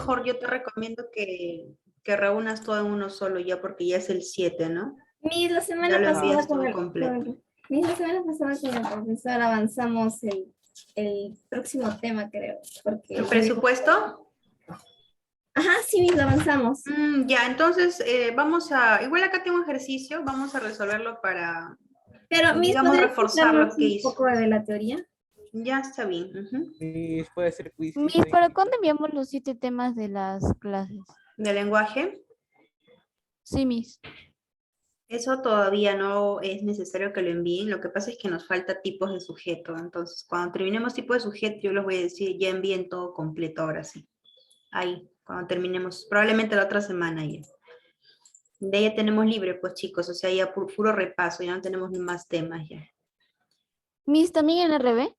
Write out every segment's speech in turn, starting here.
mejor yo te recomiendo que reúnas todo en uno solo ya, porque ya es el 7, ¿no? Mis, la Ya semana lo pasada envías todo completo. mis, la semana pasada con el profesor avanzamos el próximo tema, creo. Porque ¿El presupuesto? ajá, sí, mis, lo avanzamos. Ya, entonces vamos a, igual acá tengo un ejercicio, vamos a resolverlo para, Pero, mis, digamos, ¿podría reforzar explicarnos lo que un hizo. poco de la teoría? Ya está bien. Ujú. Y puede ser Miss, quizito. ¿para cuándo enviamos los 7 temas de las clases? De lenguaje, Sí, Miss. eso todavía no es necesario que lo envíen, lo que pasa es que nos falta tipos de sujeto, entonces cuando terminemos tipo de sujeto yo les voy a decir ya envíen todo completo ahora sí. Ahí, cuando terminemos, probablemente la otra semana ya. De ahí ya tenemos libre, pues chicos, o sea, ya puro repaso, ya no tenemos ni más temas ya. Miss, ¿también en RB?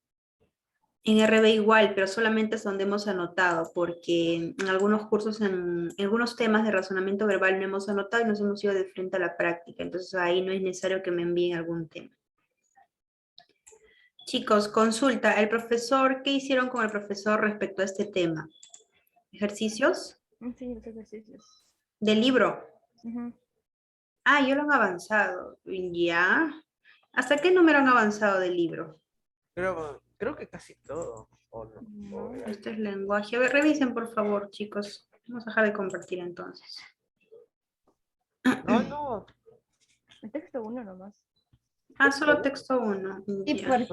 En RB igual, pero solamente es donde hemos anotado, porque en algunos cursos, en algunos temas de razonamiento verbal no hemos anotado y nos hemos ido de frente a la práctica, entonces ahí no es necesario que me envíen algún tema. Chicos, consulta, ¿el profesor, qué hicieron con el profesor respecto a este tema? ¿Ejercicios? Sí, los ejercicios. ¿Del libro? Ujú. Ah, ya lo han avanzado. Ya. ¿Hasta qué número han avanzado del libro? Creo que casi todo. ¿O no? No. Este es lenguaje. A ver, revisen por favor, chicos. Vamos a dejar de compartir entonces. No, no. El texto 1 nomás. Ah, solo texto 1. Sí, Ya. porque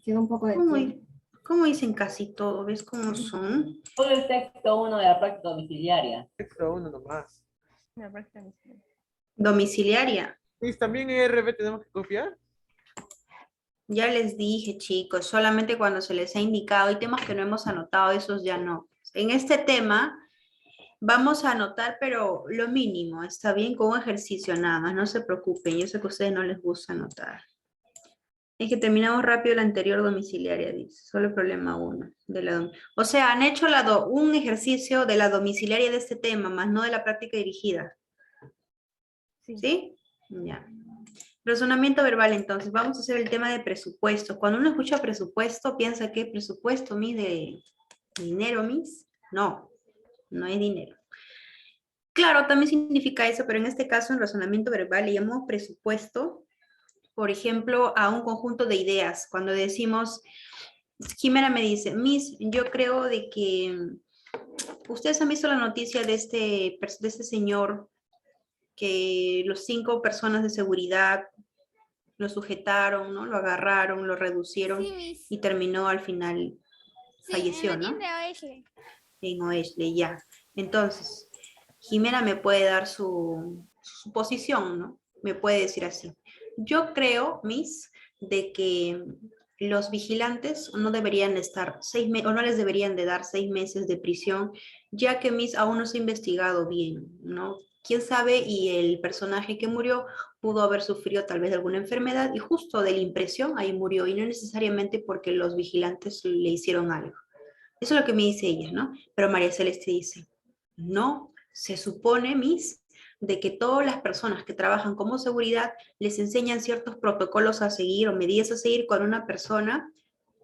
quedó un poco de tiempo. ¿Cómo dicen casi todo? ¿Ves cómo son? Solo el texto uno de la práctica domiciliaria. Texto uno nomás. La práctica inicial. Domiciliaria. ¿Y también en RB tenemos que copiar? Ya les dije, chicos, solamente cuando se les ha indicado. Hay temas que no hemos anotado, esos ya no. En este tema vamos a anotar, pero lo mínimo, está bien, con un ejercicio nada más, no se preocupen. Yo sé que a ustedes no les gusta anotar. Es que terminamos rápido la anterior domiciliaria, dice. Solo el problema uno. O sea, han hecho un ejercicio de la domiciliaria de este tema, más no de la práctica dirigida. Sí. ¿Sí? Ya. Razonamiento verbal, entonces. Vamos a hacer el tema de presupuesto. Cuando uno escucha presupuesto, piensa que presupuesto, mis, de dinero, mis. No, no es dinero. Claro, también significa eso, pero en este caso, en razonamiento verbal, le llamamos presupuesto, por ejemplo, a un conjunto de ideas. Cuando decimos, Jimena me dice, Miss, yo creo de que ustedes han visto la noticia de este señor que los 5 personas de seguridad lo sujetaron, ¿no? Lo agarraron, lo reducieron Sí, Miss. y terminó al final, Sí, falleció, en ¿no? Medellín de Oeste. En Oesle, ya. Entonces, Jimena me puede dar su posición, ¿no? Me puede decir así. Yo creo, Miss, de que los vigilantes no deberían estar o no les deberían de dar 6 meses de prisión, ya que Miss aún no se ha investigado bien, ¿no? Quién sabe, y el personaje que murió pudo haber sufrido tal vez de alguna enfermedad y justo de la impresión ahí murió, y no necesariamente porque los vigilantes le hicieron algo. Eso es lo que me dice ella, ¿no? Pero María Celeste dice, no, se supone, Miss, de que todas las personas que trabajan como seguridad les enseñan ciertos protocolos a seguir o medidas a seguir cuando una persona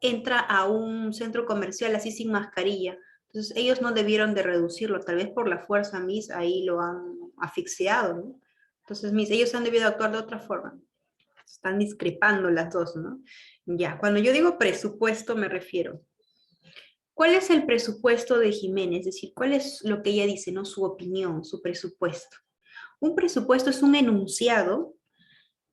entra a un centro comercial así sin mascarilla. Entonces ellos no debieron de reducirlo, tal vez por la fuerza, Miss, ahí lo han asfixiado, ¿no? Entonces, Miss, ellos han debido actuar de otra forma. Están discrepando las dos, ¿no? Ya, cuando yo digo presupuesto me refiero. ¿Cuál es el presupuesto de Jiménez? Es decir, ¿cuál es lo que ella dice, no? Su opinión, su presupuesto. Un presupuesto es un enunciado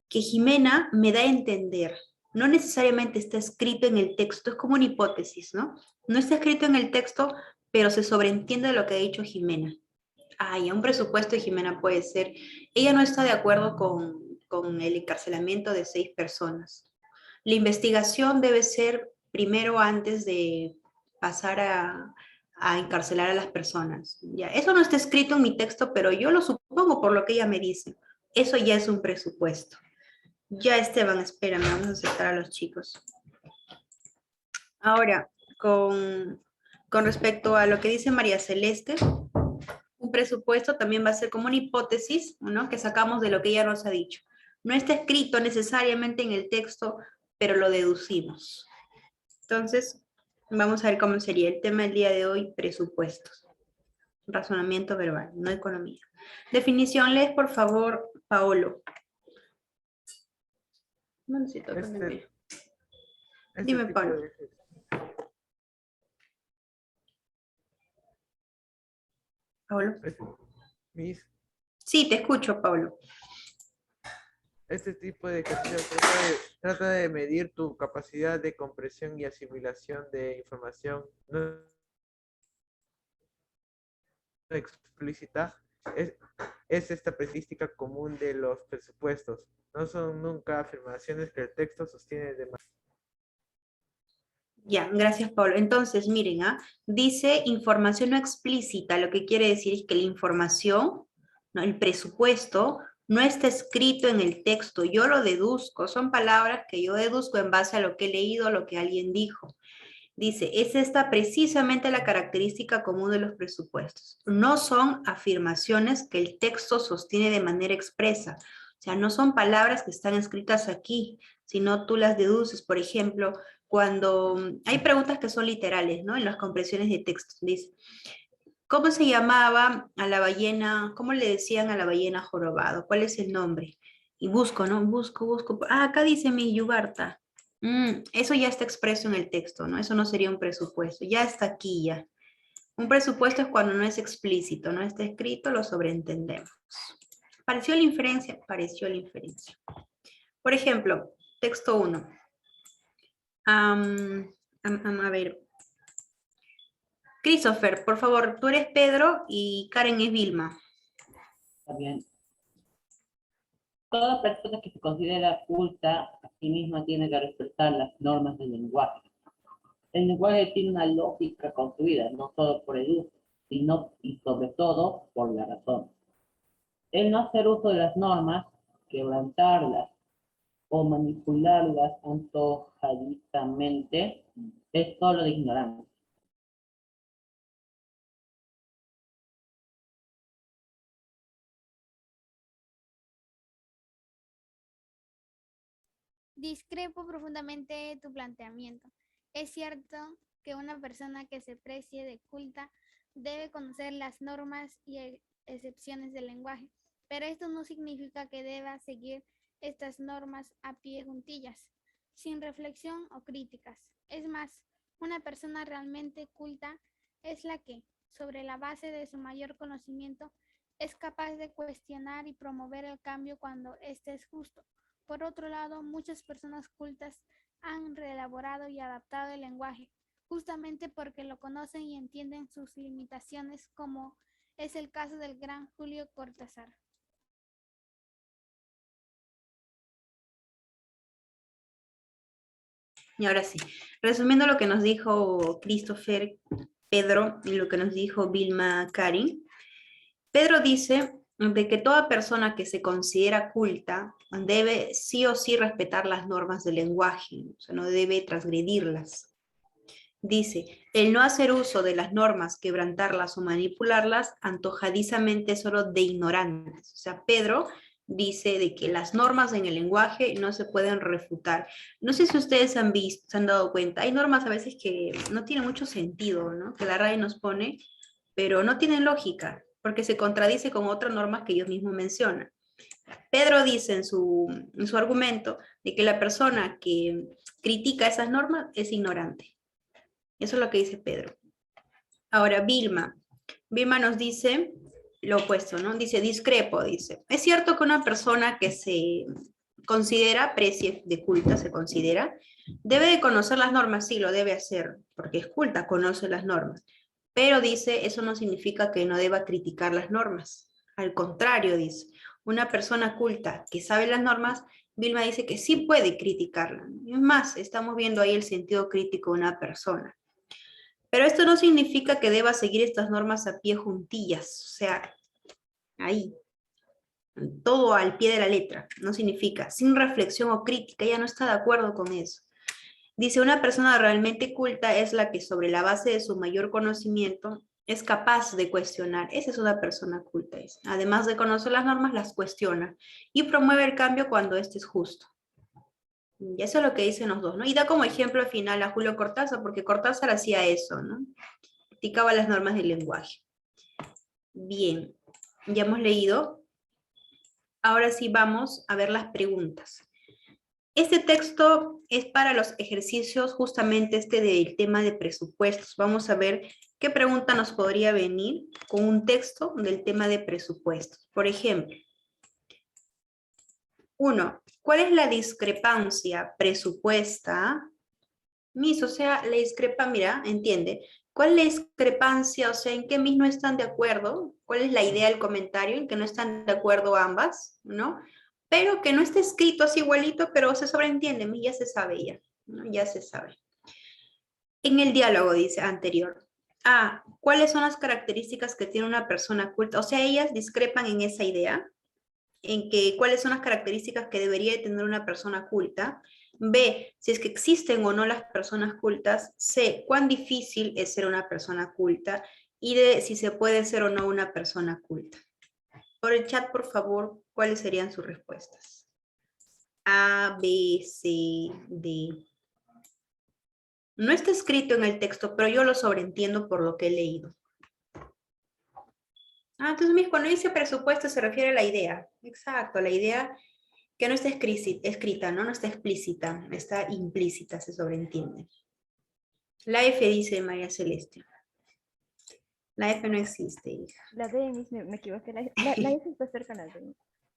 que Jimena me da a entender. No necesariamente está escrito en el texto, es como una hipótesis, ¿no? No está escrito en el texto, pero se sobreentiende de lo que ha dicho Jimena. Un presupuesto de Jimena puede ser, ella no está de acuerdo con el encarcelamiento de 6 personas. La investigación debe ser primero antes de pasar a encarcelar a las personas. Ya, eso no está escrito en mi texto, pero yo lo supongo por lo que ella me dice. Eso ya es un presupuesto. Ya, Esteban, espérame, vamos a aceptar a los chicos. Ahora, con respecto a lo que dice María Celeste, un presupuesto también va a ser como una hipótesis, ¿no? Que sacamos de lo que ella nos ha dicho. No está escrito necesariamente en el texto, pero lo deducimos. Entonces, vamos a ver cómo sería el tema del día de hoy, presupuestos. razonamiento verbal, no economía. Definición, lees por favor, Paolo. No necesito que me vea. Dime, tipo Pablo. Paolo. Mis, Sí, te escucho, Pablo. este tipo de ejercicio trata de medir tu capacidad de comprensión y asimilación de información no explícita. Es esta característica común de los presupuestos. No son nunca afirmaciones que el texto sostiene de manera. Ya, gracias, Pablo. Entonces, miren, dice información no explícita. Lo que quiere decir es que la información, ¿no? El presupuesto, no está escrito en el texto. Yo lo deduzco. Son palabras que yo deduzco en base a lo que he leído, lo que alguien dijo. Dice, es esta precisamente la característica común de los presupuestos. No son afirmaciones que el texto sostiene de manera expresa. O sea, no son palabras que están escritas aquí, sino tú las deduces. Por ejemplo, cuando hay preguntas que son literales, ¿no? En las compresiones de texto. Dice, ¿cómo se llamaba a la ballena? ¿Cómo le decían a la ballena jorobado? ¿Cuál es el nombre? Y busco, ¿no? Busco. Ah, acá dice mi Yubarta. Eso ya está expreso en el texto, ¿no? Eso no sería un presupuesto. Ya está aquí ya. Un presupuesto es cuando no es explícito, no está escrito, lo sobreentendemos. ¿Pareció la inferencia? Pareció la inferencia. Por ejemplo, texto 1. A ver. Christopher, por favor, tú eres Pedro y Karen es Vilma. Está bien. Toda persona que se considera culta a sí misma tiene que respetar las normas del lenguaje. El lenguaje tiene una lógica construida, no solo por el uso, sino y sobre todo por la razón. El no hacer uso de las normas, quebrantarlas o manipularlas antojadizamente es solo de ignorancia. Discrepo profundamente de tu planteamiento. Es cierto que una persona que se precie de culta debe conocer las normas y excepciones del lenguaje, pero esto no significa que deba seguir estas normas a pie juntillas, sin reflexión o críticas. Es más, una persona realmente culta es la que, sobre la base de su mayor conocimiento, es capaz de cuestionar y promover el cambio cuando éste es justo. Por otro lado, muchas personas cultas han reelaborado y adaptado el lenguaje, justamente porque lo conocen y entienden sus limitaciones, como es el caso del gran Julio Cortázar. Y ahora sí, resumiendo lo que nos dijo Christopher, Pedro, y lo que nos dijo Vilma, Karin, Pedro dice de que toda persona que se considera culta debe sí o sí respetar las normas del lenguaje, o sea, no debe transgredirlas. Dice, el no hacer uso de las normas, quebrantarlas o manipularlas, antojadizamente solo de ignorantes. O sea, Pedro dice de que las normas en el lenguaje no se pueden refutar. No sé si ustedes han visto, se han dado cuenta, hay normas a veces que no tienen mucho sentido, ¿no? Que la RAE nos pone, pero no tienen lógica, porque se contradice con otras normas que ellos mismos mencionan. Pedro dice en su argumento de que la persona que critica esas normas es ignorante. Eso es lo que dice Pedro. Ahora, Vilma. Vilma nos dice lo opuesto, ¿no? Dice, discrepo, dice. Es cierto que una persona que se considera, precie de culta, se considera, debe de conocer las normas, sí, lo debe hacer, porque es culta, conoce las normas. Pero dice, eso no significa que no deba criticar las normas. Al contrario, dice, una persona culta que sabe las normas, Vilma dice que sí puede criticarlas. Es más, estamos viendo ahí el sentido crítico de una persona. Pero esto no significa que deba seguir estas normas a pie juntillas, o sea, ahí, todo al pie de la letra, no significa, sin reflexión o crítica, ella no está de acuerdo con eso. Dice, una persona realmente culta es la que sobre la base de su mayor conocimiento es capaz de cuestionar. Esa es una persona culta. Además de conocer las normas, las cuestiona y promueve el cambio cuando éste es justo. Y eso es lo que dicen los dos, ¿no? Y da como ejemplo final a Julio Cortázar, porque Cortázar hacía eso, ¿no? Criticaba las normas del lenguaje. Bien, ya hemos leído. Ahora sí vamos a ver las preguntas. Este texto es para los ejercicios justamente del tema de presupuestos. Vamos a ver qué pregunta nos podría venir con un texto del tema de presupuestos. Por ejemplo, 1. ¿Cuál es la discrepancia presupuesta? O sea, la discrepa, mira, entiende. ¿Cuál es la discrepancia? O sea, ¿en qué mis no están de acuerdo? ¿Cuál es la idea del comentario? ¿En que no están de acuerdo ambas? ¿No? Pero que no esté escrito así igualito, pero se sobreentiende, ya se sabe ya, ¿no? Ya se sabe. En el diálogo dice anterior. ¿Cuáles son las características que tiene una persona culta? O sea, ellas discrepan en esa idea, en que cuáles son las características que debería de tener una persona culta. B, si es que existen o no las personas cultas. C, cuán difícil es ser una persona culta. Y D, si se puede ser o no una persona culta. Por el chat, por favor, ¿cuáles serían sus respuestas? A, B, C, D. No está escrito en el texto, pero yo lo sobreentiendo por lo que he leído. Entonces, cuando dice presupuesto se refiere a la idea. Exacto, la idea que no está escrita, ¿no? No está explícita, está implícita, se sobreentiende. La F dice María Celeste. La F no existe, hija. La D, me equivoqué. La S está cerca de la D.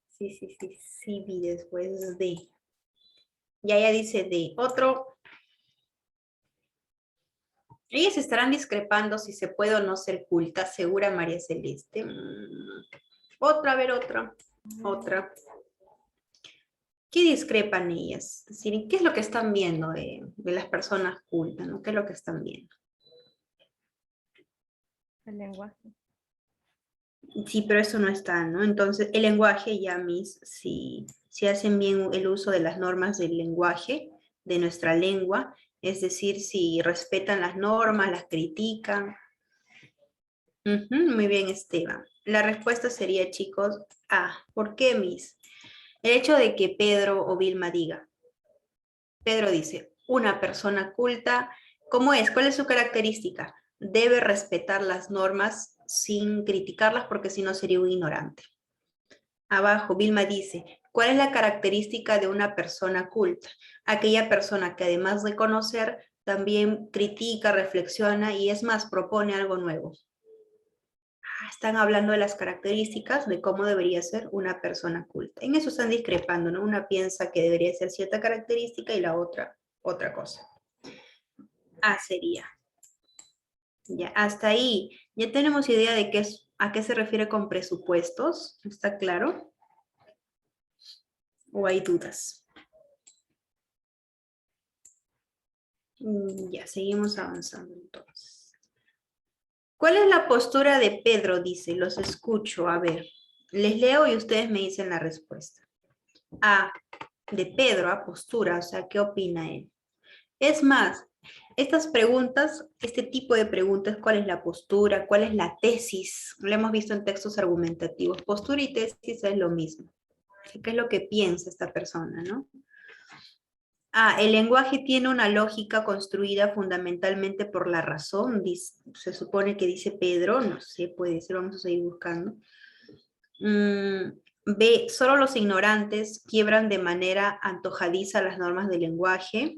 Sí, vi después de. Ya ella dice de. Otro. Ellas estarán discrepando si se puede o no ser culta, segura María Celeste. Otra, a ver, otra. ¿Qué discrepan ellas? Es decir, ¿qué es lo que están viendo de las personas cultas, ¿no? ¿Qué es lo que están viendo? El lenguaje. Sí, pero eso no está, ¿no? Entonces, el lenguaje ya, si hacen bien el uso de las normas del lenguaje, de nuestra lengua, es decir, si respetan las normas, las critican. Muy bien, Esteban. La respuesta sería, chicos, A. ¿Por qué, Miss? El hecho de que Pedro o Vilma diga. Pedro dice, una persona culta, ¿cómo es? ¿Cuál es su característica? Debe respetar las normas sin criticarlas porque si no sería un ignorante. Abajo, Vilma dice, ¿cuál es la característica de una persona culta? Aquella persona que además de conocer, también critica, reflexiona y es más, propone algo nuevo. Están hablando de las características de cómo debería ser una persona culta. En eso están discrepando, ¿no? Una piensa que debería ser cierta característica y la otra cosa. A sería. Ya, hasta ahí. Ya tenemos idea de a qué se refiere con presupuestos. ¿Está claro? ¿O hay dudas? Ya, seguimos avanzando entonces. ¿Cuál es la postura de Pedro? Dice, los escucho. A ver, les leo y ustedes me dicen la respuesta. A, de Pedro, a postura, o sea, ¿qué opina él? Es más, estas preguntas, este tipo de preguntas, ¿cuál es la postura? ¿Cuál es la tesis? Lo hemos visto en textos argumentativos. Postura y tesis es lo mismo. ¿Qué es lo que piensa esta persona, no? El lenguaje tiene una lógica construida fundamentalmente por la razón, se supone que dice Pedro, no sé, puede ser, vamos a seguir buscando. B, solo los ignorantes quiebran de manera antojadiza las normas del lenguaje.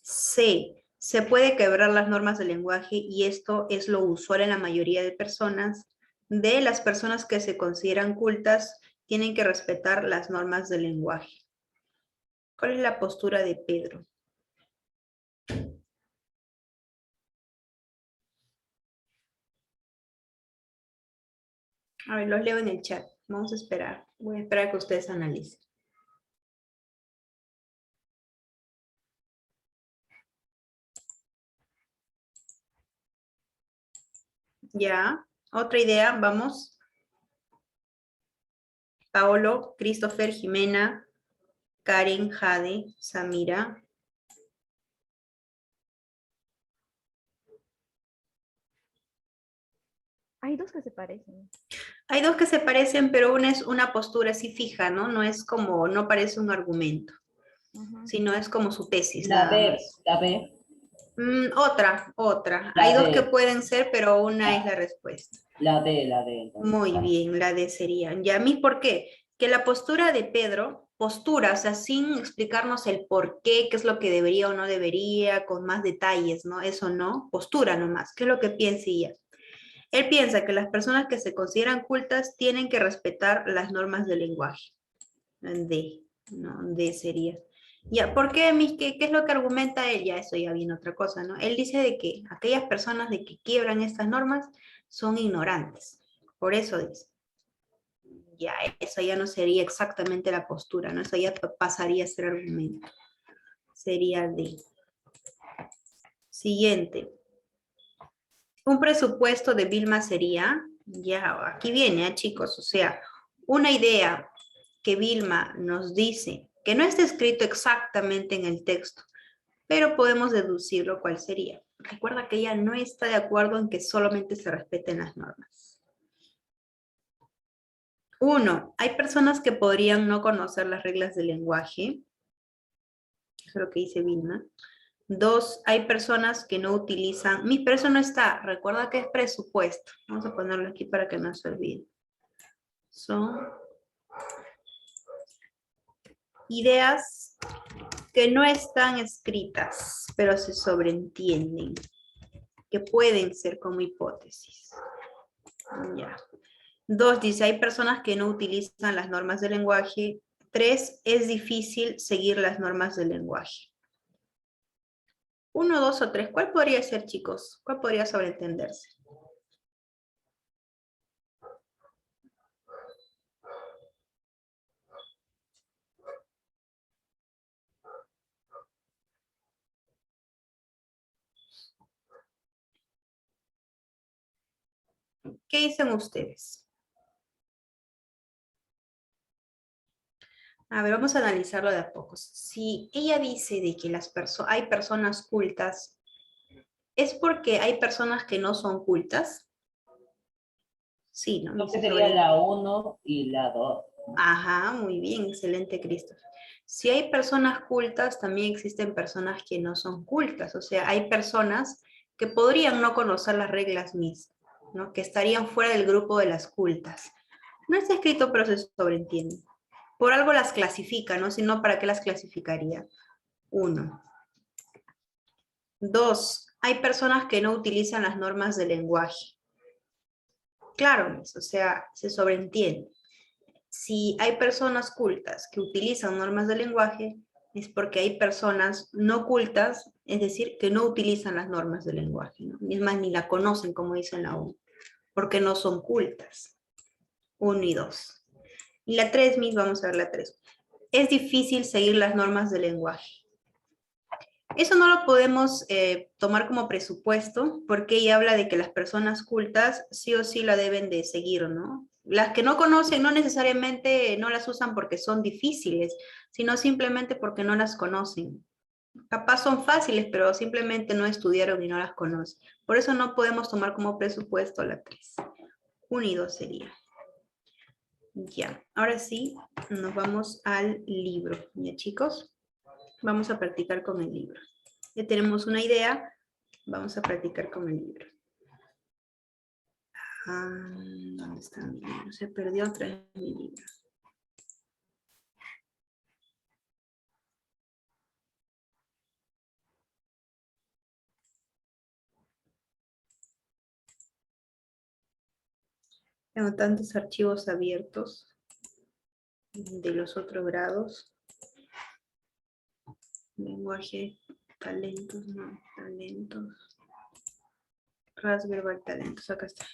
C, se puede quebrar las normas del lenguaje y esto es lo usual en la mayoría de personas. D, las personas que se consideran cultas tienen que respetar las normas del lenguaje. ¿Cuál es la postura de Pedro? A ver, los leo en el chat. Vamos a esperar. Voy a esperar a que ustedes analicen. Ya. Otra idea, vamos. Paolo, Christopher, Jimena, Karen, Jade, Samira. Hay dos que se parecen. Hay dos que se parecen, pero una es una postura así fija, ¿no? No es como, no parece un argumento, sino es como su tesis. La B. Otra. La Hay dos que D. pueden ser, pero una es la respuesta. La D, la D. entonces. Muy bien, la D sería. ¿Ya a mí por qué? Que la postura de Pedro, postura, o sea, sin explicarnos el por qué es lo que debería o no debería, con más detalles, ¿no? Eso no, postura nomás, ¿qué es lo que piensa y ya? Él piensa que las personas que se consideran cultas tienen que respetar las normas del lenguaje. D, no, D sería. Ya, ¿por qué, qué es lo que argumenta él? Ya, eso ya viene otra cosa, ¿no? Él dice de que aquellas personas de que quiebran estas normas son ignorantes. Por eso dice. Ya, eso ya no sería exactamente la postura, ¿no? Eso ya pasaría a ser argumento. Sería D. Siguiente. Un presupuesto de Vilma sería, ya, aquí viene, chicos, o sea, una idea que Vilma nos dice, que no está escrito exactamente en el texto, pero podemos deducirlo cuál sería. Recuerda que ella no está de acuerdo en que solamente se respeten las normas. 1. Hay personas que podrían no conocer las reglas del lenguaje. Eso es lo que dice Vilma. 2. Hay personas que no utilizan, pero eso no está, recuerda que es presupuesto. Vamos a ponerlo aquí para que no se olvide. Son ideas que no están escritas, pero se sobreentienden, que pueden ser como hipótesis. Ya. 2, dice, hay personas que no utilizan las normas del lenguaje. 3, es difícil seguir las normas del lenguaje. 1, 2 o 3, ¿cuál podría ser, chicos? ¿Cuál podría sobreentenderse? ¿Qué dicen ustedes? A ver, vamos a analizarlo de a pocos. Si ella dice de que hay personas cultas, ¿es porque hay personas que no son cultas? Sí, ¿no? Creo que sería la 1 y la 2. Ajá, muy bien, excelente, Christopher. Si hay personas cultas, también existen personas que no son cultas. O sea, hay personas que podrían no conocer las reglas mismas, ¿no? Que estarían fuera del grupo de las cultas. No está escrito, pero se sobreentiende. Por algo las clasifica, ¿no? Si no, ¿para qué las clasificaría? 1. 2. Hay personas que no utilizan las normas del lenguaje. Claro, o sea, se sobreentiende. Si hay personas cultas que utilizan normas del lenguaje, es porque hay personas no cultas, es decir, que no utilizan las normas del lenguaje, ¿no? Es más, ni la conocen, como dice en la 1, porque no son cultas. 1 y 2. Y la 3, vamos a ver la 3. Es difícil seguir las normas del lenguaje. Eso no lo podemos tomar como presupuesto, porque ella habla de que las personas cultas sí o sí la deben de seguir, ¿no? Las que no conocen no necesariamente no las usan porque son difíciles, sino simplemente porque no las conocen. Capaz son fáciles, pero simplemente no estudiaron y no las conocen. Por eso no podemos tomar como presupuesto la 3. 1 y 2 sería. Ya, ahora sí, nos vamos al libro. ¿Ya, chicos? Vamos a practicar con el libro. Ya tenemos una idea, vamos a practicar con el libro. ¿Dónde está mi libro? Se perdió otra vez mi libro. Tengo tantos archivos abiertos de los otros grados. Lenguaje, talentos, no, talentos. Raspberry talentos, acá está.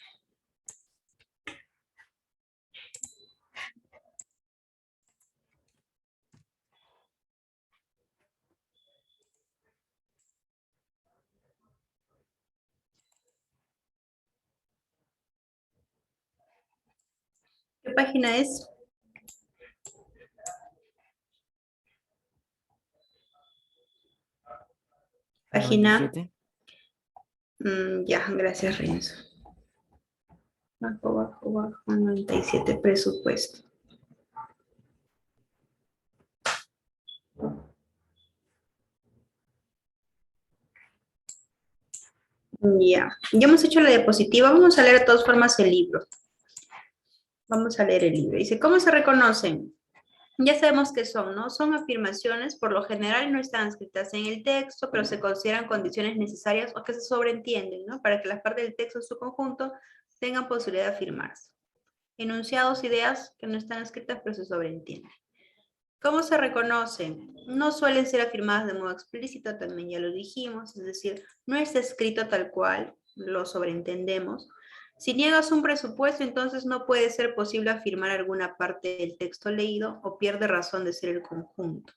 ¿Qué página es? Página. 97. Ya, gracias, Renzo. Bajo, 97, presupuesto. Ya hemos hecho la diapositiva. Vamos a leer de todas formas el libro. Vamos a leer el libro. Dice, ¿cómo se reconocen? Ya sabemos qué son, ¿no? Son afirmaciones, por lo general no están escritas en el texto, pero se consideran condiciones necesarias o que se sobreentienden, ¿no? Para que las partes del texto en su conjunto tengan posibilidad de afirmarse. Enunciados, ideas que no están escritas, pero se sobreentienden. ¿Cómo se reconocen? No suelen ser afirmadas de modo explícito, también ya lo dijimos, es decir, no está escrito tal cual, lo sobreentendemos. Si niegas un presupuesto, entonces no puede ser posible afirmar alguna parte del texto leído o pierde razón de ser el conjunto.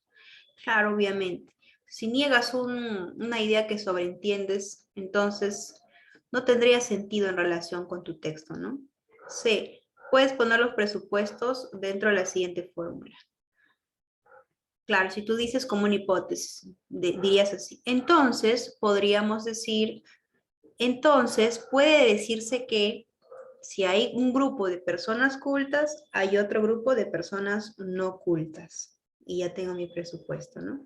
Claro, obviamente. Si niegas una idea que sobreentiendes, entonces no tendría sentido en relación con tu texto, ¿no? C. Puedes poner los presupuestos dentro de la siguiente fórmula. Claro, si tú dices como una hipótesis, dirías así. Entonces, podríamos decir, entonces puede decirse que si hay un grupo de personas cultas, hay otro grupo de personas no cultas. Y ya tengo mi presupuesto, ¿no?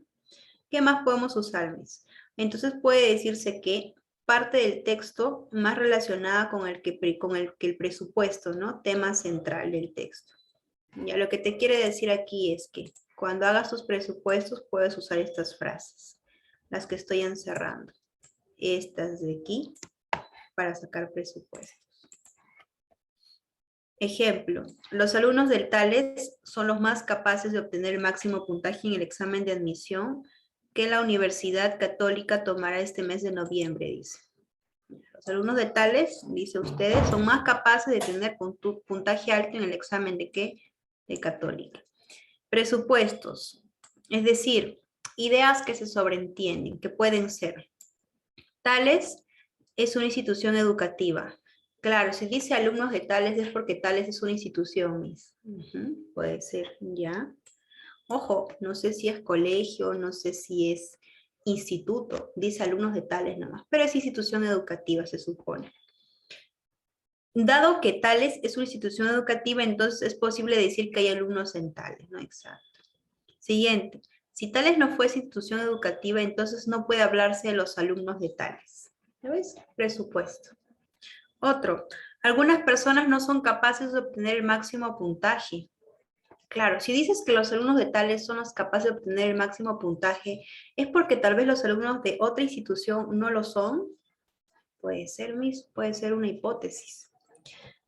¿Qué más podemos usar, Miss? Entonces puede decirse que parte del texto más relacionada con el que el presupuesto, ¿no? Tema central del texto. Ya lo que te quiere decir aquí es que cuando hagas tus presupuestos puedes usar estas frases, las que estoy encerrando. Estas de aquí para sacar presupuestos. Ejemplo, los alumnos del Tales son los más capaces de obtener el máximo puntaje en el examen de admisión que la Universidad Católica tomará este mes de noviembre, dice. Los alumnos de Tales, dice ustedes, son más capaces de tener puntaje alto en el examen de ¿qué? De Católica. Presupuestos, es decir, ideas que se sobreentienden, que pueden ser. Tales es una institución educativa. Claro, si dice alumnos de Tales es porque Tales es una institución, Miss. Puede ser, ya. Ojo, no sé si es colegio, no sé si es instituto, dice alumnos de Tales nomás, pero es institución educativa, se supone. Dado que Tales es una institución educativa, entonces es posible decir que hay alumnos en Tales, ¿no? Exacto. Siguiente. Si Tales no fuese institución educativa, entonces no puede hablarse de los alumnos de Tales. ¿Lo ves? Presupuesto. Otro. Algunas personas no son capaces de obtener el máximo puntaje. Claro, si dices que los alumnos de Tales son los capaces de obtener el máximo puntaje, ¿es porque tal vez los alumnos de otra institución no lo son? Puede ser, Miss, puede ser una hipótesis.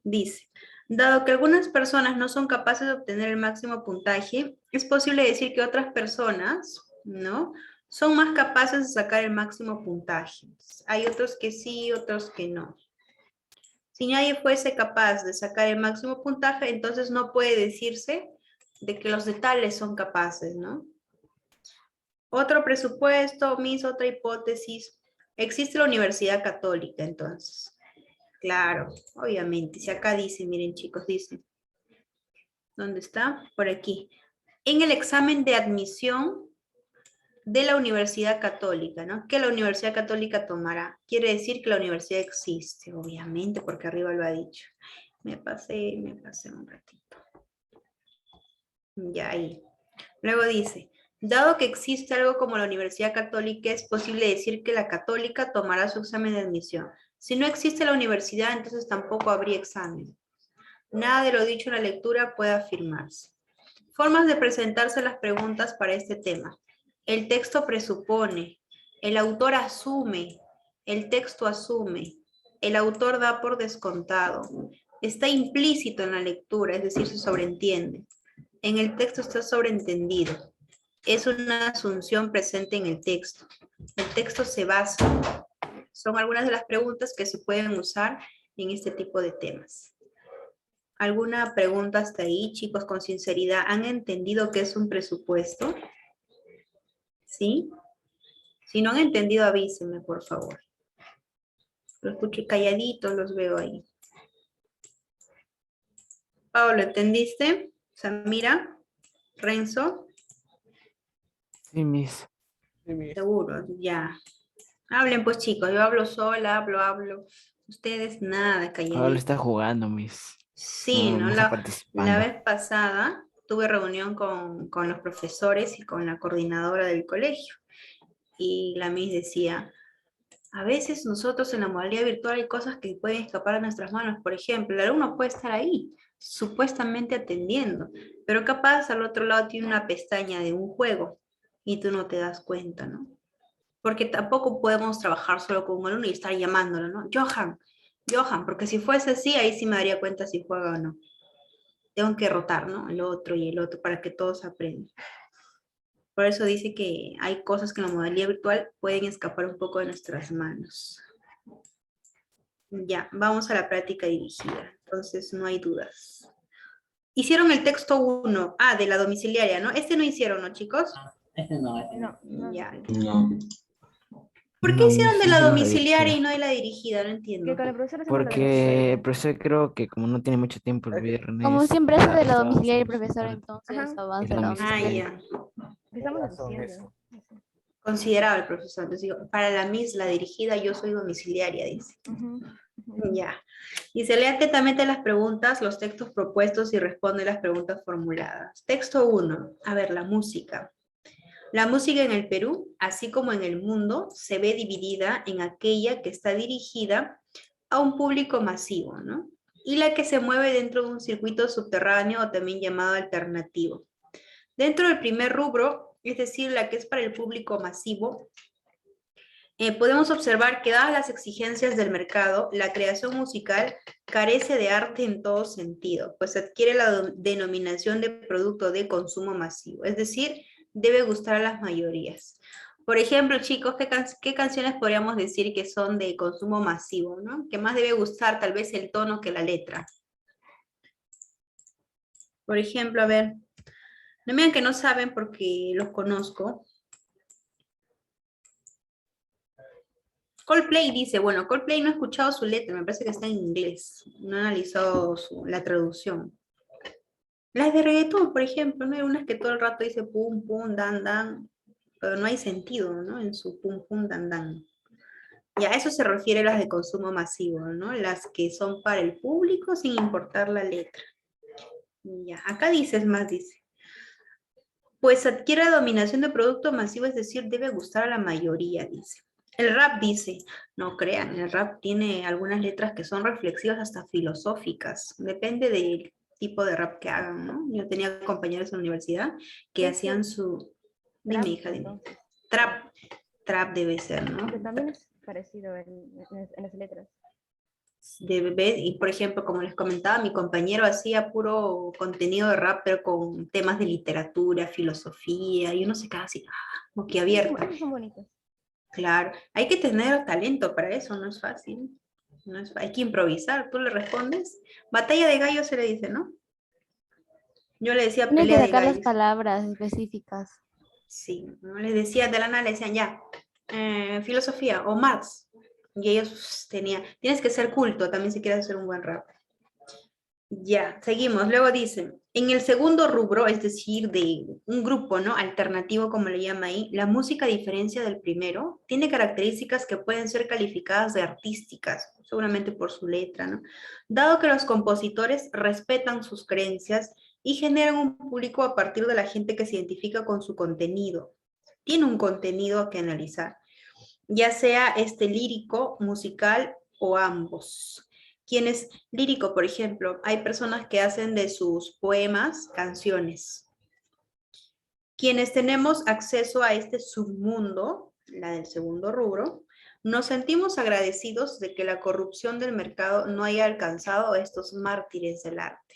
Dice, dado que algunas personas no son capaces de obtener el máximo puntaje, es posible decir que otras personas, ¿no? Son más capaces de sacar el máximo puntaje. Hay otros que sí, otros que no. Si nadie fuese capaz de sacar el máximo puntaje, entonces no puede decirse de que los de Tales son capaces, ¿no? Otro presupuesto, Miss, otra hipótesis. Existe la Universidad Católica, entonces. Claro, obviamente. Si acá dice, miren chicos, dice. ¿Dónde está? Por aquí. En el examen de admisión de la Universidad Católica, ¿no? Que la Universidad Católica tomará. Quiere decir que la universidad existe, obviamente, porque arriba lo ha dicho. Me pasé un ratito. Ya ahí. Luego dice, dado que existe algo como la Universidad Católica, es posible decir que la Católica tomará su examen de admisión. Si no existe la universidad, entonces tampoco habría examen. Nada de lo dicho en la lectura puede afirmarse. Formas de presentarse las preguntas para este tema. El texto presupone, el autor asume, el texto asume, el autor da por descontado, está implícito en la lectura, es decir, se sobreentiende. En el texto está sobreentendido. Es una asunción presente en el texto. El texto se basa. Son algunas de las preguntas que se pueden usar en este tipo de temas. ¿Alguna pregunta hasta ahí, chicos, con sinceridad? ¿Han entendido qué es un presupuesto? ¿Sí? Si no han entendido, avísenme, por favor. Los escucho calladitos, los veo ahí. Pablo, ¿entendiste? Samira, Renzo. Sí, Miss. Sí, Miss. Seguro, ya. Hablen pues chicos, yo hablo sola, hablo. Ustedes nada, Pablo está calladitos. jugando, Miss. Sí, ¿no? No está La participando. vez pasada tuve reunión con los profesores y con la coordinadora del colegio. Y la Miss decía, A veces nosotros en la modalidad virtual hay cosas que pueden escapar de nuestras manos. Por ejemplo, el alumno puede estar ahí, supuestamente atendiendo, pero capaz al otro lado tiene una pestaña de un juego y tú no te das cuenta, ¿no? Porque tampoco podemos trabajar solo con un alumno y estar llamándolo, ¿no? Johan, Johan, porque si fuese así, ahí sí me daría cuenta si juega o no. Tengo que rotar, ¿no? El otro y el otro para que todos aprendan. Por eso dice que hay cosas que en la modalidad virtual pueden escapar un poco de nuestras manos. Ya, vamos a la práctica dirigida. Entonces, no hay dudas. Hicieron el texto 1, de la domiciliaria, ¿no? Este no hicieron, ¿no, chicos? Ese no, ese no. No, no. Ya. No. ¿Por qué No, hicieron de la hicimos domiciliaria dirigida. y no de la dirigida? No Que entiendo. con el profesor hacemos la de la Porque el domiciliaria. profesor creo que como no tiene mucho tiempo el viernes. Como siempre hace de la está domiciliaria el bastante profesor, tarde. entonces Ajá. avanza Es la lo mismo. domiciliaria. Ya. Estamos Razón, deduciendo. Consideraba el profesor. Entonces digo, para la Miss, la dirigida, yo soy domiciliaria, dice. Ujú. Ya. Dice, lea atentamente las preguntas, los textos propuestos y responde las preguntas formuladas. Texto 1. A ver, la música. La música en el Perú, así como en el mundo, se ve dividida en aquella que está dirigida a un público masivo, ¿no? Y la que se mueve dentro de un circuito subterráneo o también llamado alternativo. Dentro del primer rubro, es decir, la que es para el público masivo, podemos observar que dadas las exigencias del mercado, la creación musical carece de arte en todo sentido, pues adquiere la denominación de producto de consumo masivo, es decir, debe gustar a las mayorías. Por ejemplo, chicos, ¿qué canciones podríamos decir que son de consumo masivo, ¿no? Que más debe gustar tal vez el tono que la letra. Por ejemplo, a ver, no me digan que no saben porque los conozco. Coldplay dice, bueno, Coldplay no he escuchado su letra, me parece que está en inglés, no he analizado la traducción. Las de reggaetón, por ejemplo, ¿no? Hay unas que todo el rato dice pum, pum, dan, dan, pero no hay sentido, ¿no? En su pum, pum, dan, dan. Y a eso se refiere las de consumo masivo, ¿no? Las que son para el público sin importar la letra. Ya, acá dice, es más, dice. Pues adquiere la dominación de producto masivo, es decir, debe gustar a la mayoría, dice. El rap dice, no crean, el rap tiene algunas letras que son reflexivas hasta filosóficas, depende del tipo de rap que hagan, ¿no? Yo tenía compañeros en la universidad que Puede hacían ser su... trap, Dime, hija, dime. entonces. Trap debe ser, ¿no? Que también es parecido en las letras. De bebé, y por ejemplo, como les comentaba, mi compañero hacía puro contenido de rap, pero con temas de literatura, filosofía, y uno se queda así, boquiabierto. Esos son bonitos. Claro, hay que tener talento para eso, no es fácil. Hay que improvisar, tú le respondes. Batalla de gallos se le dice, ¿no? Yo le decía Tiene que pelea de sacar las gallos. palabras específicas. Sí, ¿no? Les decía, de la nada le decían, ya, filosofía o Marx. Y ellos tienes que ser culto también si quieres hacer un buen rap. Ya, seguimos. Luego dicen, en el segundo rubro, es decir, de un grupo, ¿no? Alternativo, como le llama ahí, la música, a diferencia del primero, tiene características que pueden ser calificadas de artísticas, seguramente por su letra, ¿no? Dado que los compositores respetan sus creencias y generan un público a partir de la gente que se identifica con su contenido. Tiene un contenido que analizar, ya sea lírico, musical o ambos. Quien es lírico, por ejemplo, hay personas que hacen de sus poemas canciones. Quienes tenemos acceso a este submundo, la del segundo rubro, nos sentimos agradecidos de que la corrupción del mercado no haya alcanzado a estos mártires del arte.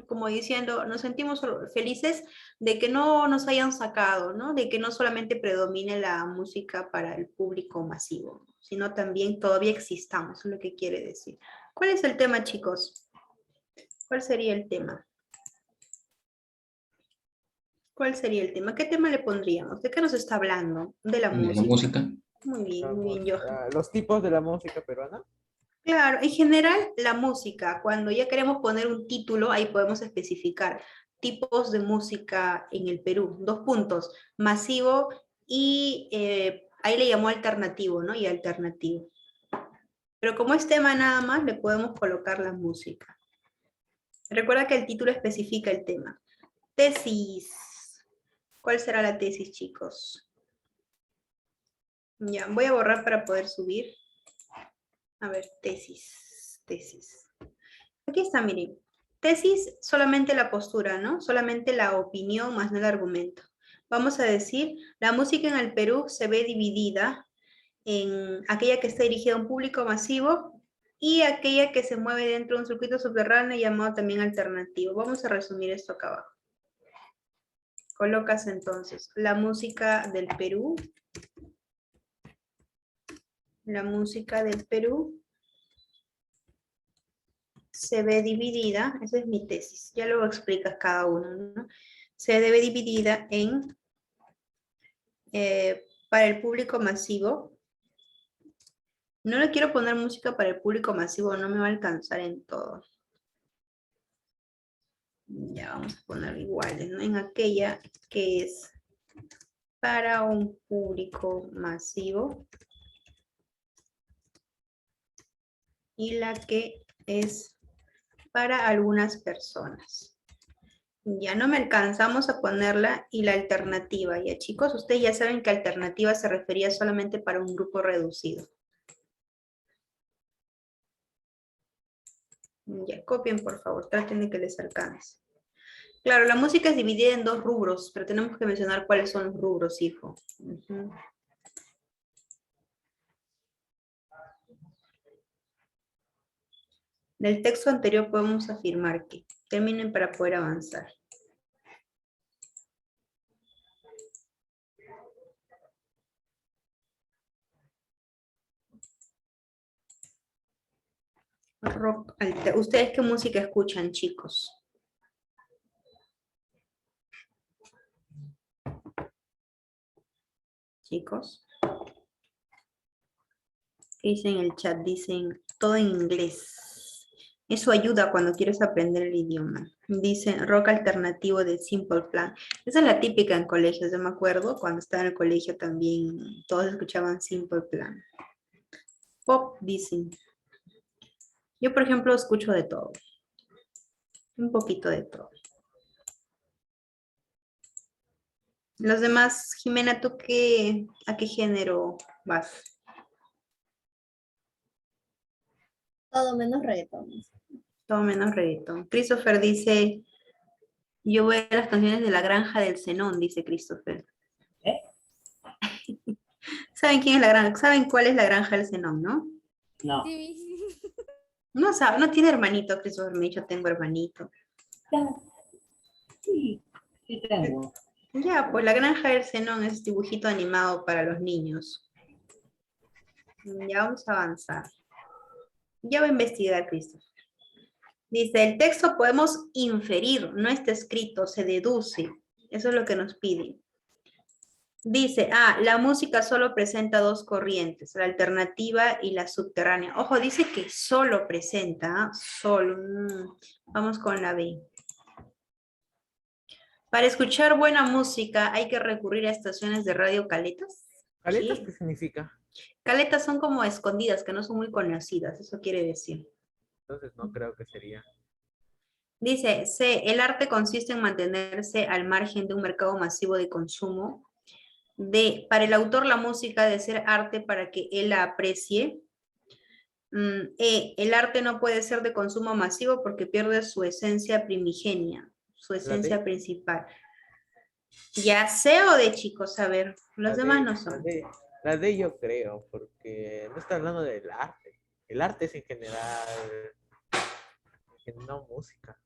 Como diciendo, nos sentimos felices de que no nos hayan sacado, ¿no? De que no solamente predomine la música para el público masivo, sino también todavía existamos, es lo que quiere decir. ¿Cuál es el tema, chicos? ¿Cuál sería el tema? ¿Cuál sería el tema? ¿Qué tema le pondríamos? ¿De qué nos está hablando? De la De la música. música. Muy bien, Johan. Los tipos de la música peruana. Claro, en general la música, cuando ya queremos poner un título, ahí podemos especificar tipos de música en el Perú. 2 puntos, masivo y ahí le llamó alternativo, ¿no? Y alternativo. Pero como es tema nada más, le podemos colocar la música. Recuerda que el título especifica el tema. Tesis. ¿Cuál será la tesis, chicos? Ya, voy a borrar para poder subir. A ver, tesis. Aquí está, miren. Tesis, solamente la postura, ¿no? Solamente la opinión más no el argumento. Vamos a decir, la música en el Perú se ve dividida en aquella que está dirigida a un público masivo y aquella que se mueve dentro de un circuito subterráneo llamado también alternativo. Vamos a resumir esto acá abajo. Colocas entonces la música del Perú. La música del Perú se ve dividida, esa es mi tesis, ya luego explicas cada uno, ¿no? Se debe dividida en, para el público masivo. No le quiero poner música para el público masivo, no me va a alcanzar en todo. Ya vamos a poner iguales, ¿no? En aquella que es para un público masivo y la que es para algunas personas. Ya no me alcanzamos a ponerla y la alternativa. Ya chicos, ustedes ya saben que alternativa se refería solamente para un grupo reducido. Ya, copien por favor, traten de que les alcance. Claro, la música es dividida en 2 rubros, pero tenemos que mencionar cuáles son los rubros, hijo. Del texto anterior podemos afirmar que terminen para poder avanzar. Rock alter. ¿Ustedes qué música escuchan, chicos? Chicos. ¿Qué dicen en el chat? Dicen todo en inglés. Eso ayuda cuando quieres aprender el idioma. Dicen rock alternativo de Simple Plan. Esa es la típica en colegios, yo me acuerdo. Cuando estaba en el colegio también todos escuchaban Simple Plan. Pop, dicen. Yo, por ejemplo, escucho de todo. Un poquito de todo. Los demás, Jimena, ¿tú a qué género vas? Todo menos reggaetón. Todo menos reggaetón. Christopher dice, yo voy a las canciones de La Granja del Zenón, dice Christopher. ¿Eh? ¿Saben quién es la granja? ¿Saben cuál es La Granja del Zenón, no? No. Sí. No sabe, no tiene hermanito, Christopher me ha dicho, tengo hermanito. Sí, sí tengo. Ya, pues La Granja del Zenón es dibujito animado para los niños. Ya vamos a avanzar. Ya voy a investigar, Christopher. Dice, el texto podemos inferir, no está escrito, se deduce. Eso es lo que nos pide. Dice, la música solo presenta 2 corrientes, la alternativa y la subterránea. Ojo, dice que solo presenta, solo. Vamos con la B. Para escuchar buena música hay que recurrir a estaciones de radio caletas. ¿Caletas ¿Qué? qué significa? Caletas son como escondidas, que no son muy conocidas, eso quiere decir. Entonces no creo que sería. Dice, C, el arte consiste en mantenerse al margen de un mercado masivo de consumo. D, para el autor la música debe ser arte para que él la aprecie. E, el arte no puede ser de consumo masivo porque pierde su esencia primigenia, su esencia principal. Ya C o D, chicos, a ver, los demás no son. La D yo creo, porque no está hablando del arte. El arte es en general, no música.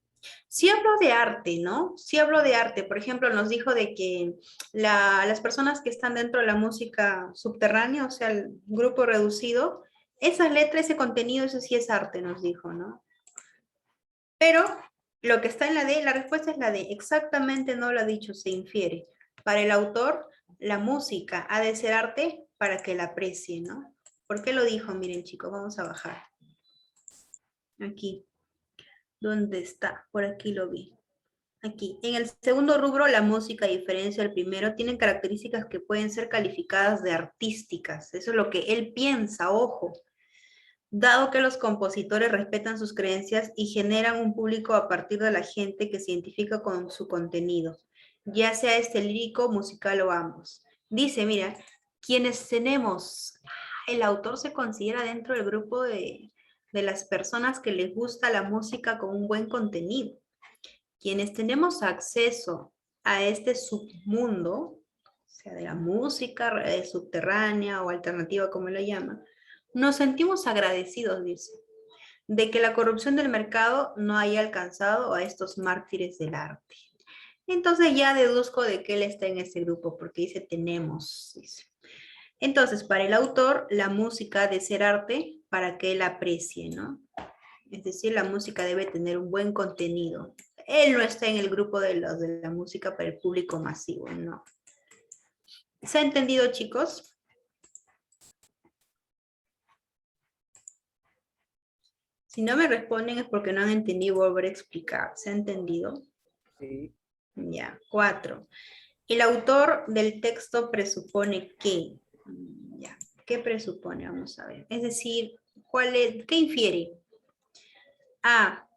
Sí hablo de arte, ¿no? Sí hablo de arte. Por ejemplo, nos dijo de que las personas que están dentro de la música subterránea, o sea, el grupo reducido, esas letras, ese contenido, eso sí es arte, nos dijo, ¿no? Pero lo que está en la D, la respuesta es la D. Exactamente no lo ha dicho, se infiere. Para el autor, la música ha de ser arte para que la aprecie, ¿no? ¿Por qué lo dijo? Miren, chicos, vamos a bajar. Aquí. ¿Dónde está? Por aquí lo vi. Aquí. En el segundo rubro, la música, a diferencia del primero, tiene características que pueden ser calificadas de artísticas. Eso es lo que él piensa, ojo. Dado que los compositores respetan sus creencias y generan un público a partir de la gente que se identifica con su contenido, ya sea este lírico, musical o ambos. Dice, mira, Quienes tenemos, el autor se considera dentro del grupo de las personas que les gusta la música con un buen contenido. Quienes tenemos acceso a este submundo, o sea, de la música subterránea o alternativa, como lo llaman, nos sentimos agradecidos, dice, de que la corrupción del mercado no haya alcanzado a estos mártires del arte. Entonces ya deduzco de que él está en ese grupo, porque dice tenemos, dice. Entonces, para el autor, la música debe ser arte para que él aprecie, ¿no? Es decir, la música debe tener un buen contenido. Él no está en el grupo de los de la música para el público masivo, no. ¿Se ha entendido, chicos? Si no me responden es porque no han entendido, volver a explicar. ¿Se ha entendido? Sí. Ya, 4. El autor del texto presupone que, ya, ¿qué presupone? Vamos a ver. Es decir, ¿qué infiere? A,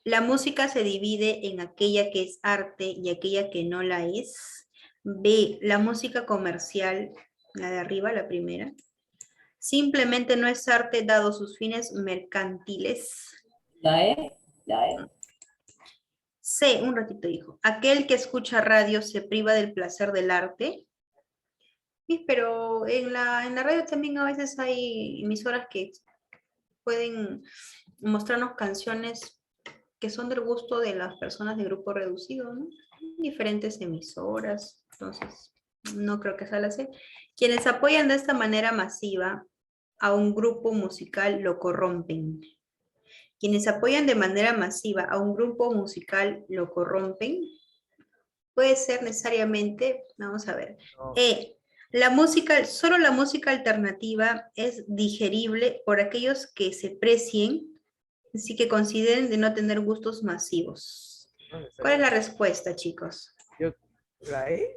la música se divide en aquella que es arte y aquella que no la es. B, la música comercial, la de arriba, la primera, simplemente no es arte dado sus fines mercantiles. La E, la E. C, un ratito dijo, aquel que escucha radio se priva del placer del arte. Sí, pero en la radio también a veces hay emisoras que pueden mostrarnos canciones que son del gusto de las personas de grupo reducido, ¿no? Diferentes emisoras, entonces no creo que sea la C. Quienes apoyan de esta manera masiva a un grupo musical lo corrompen. Quienes apoyan de manera masiva a un grupo musical lo corrompen. Puede ser necesariamente, vamos a ver. No. La música, solo la música alternativa es digerible por aquellos que se precien, así que consideren de no tener gustos masivos. ¿Cuál es la respuesta, chicos? ¿La E?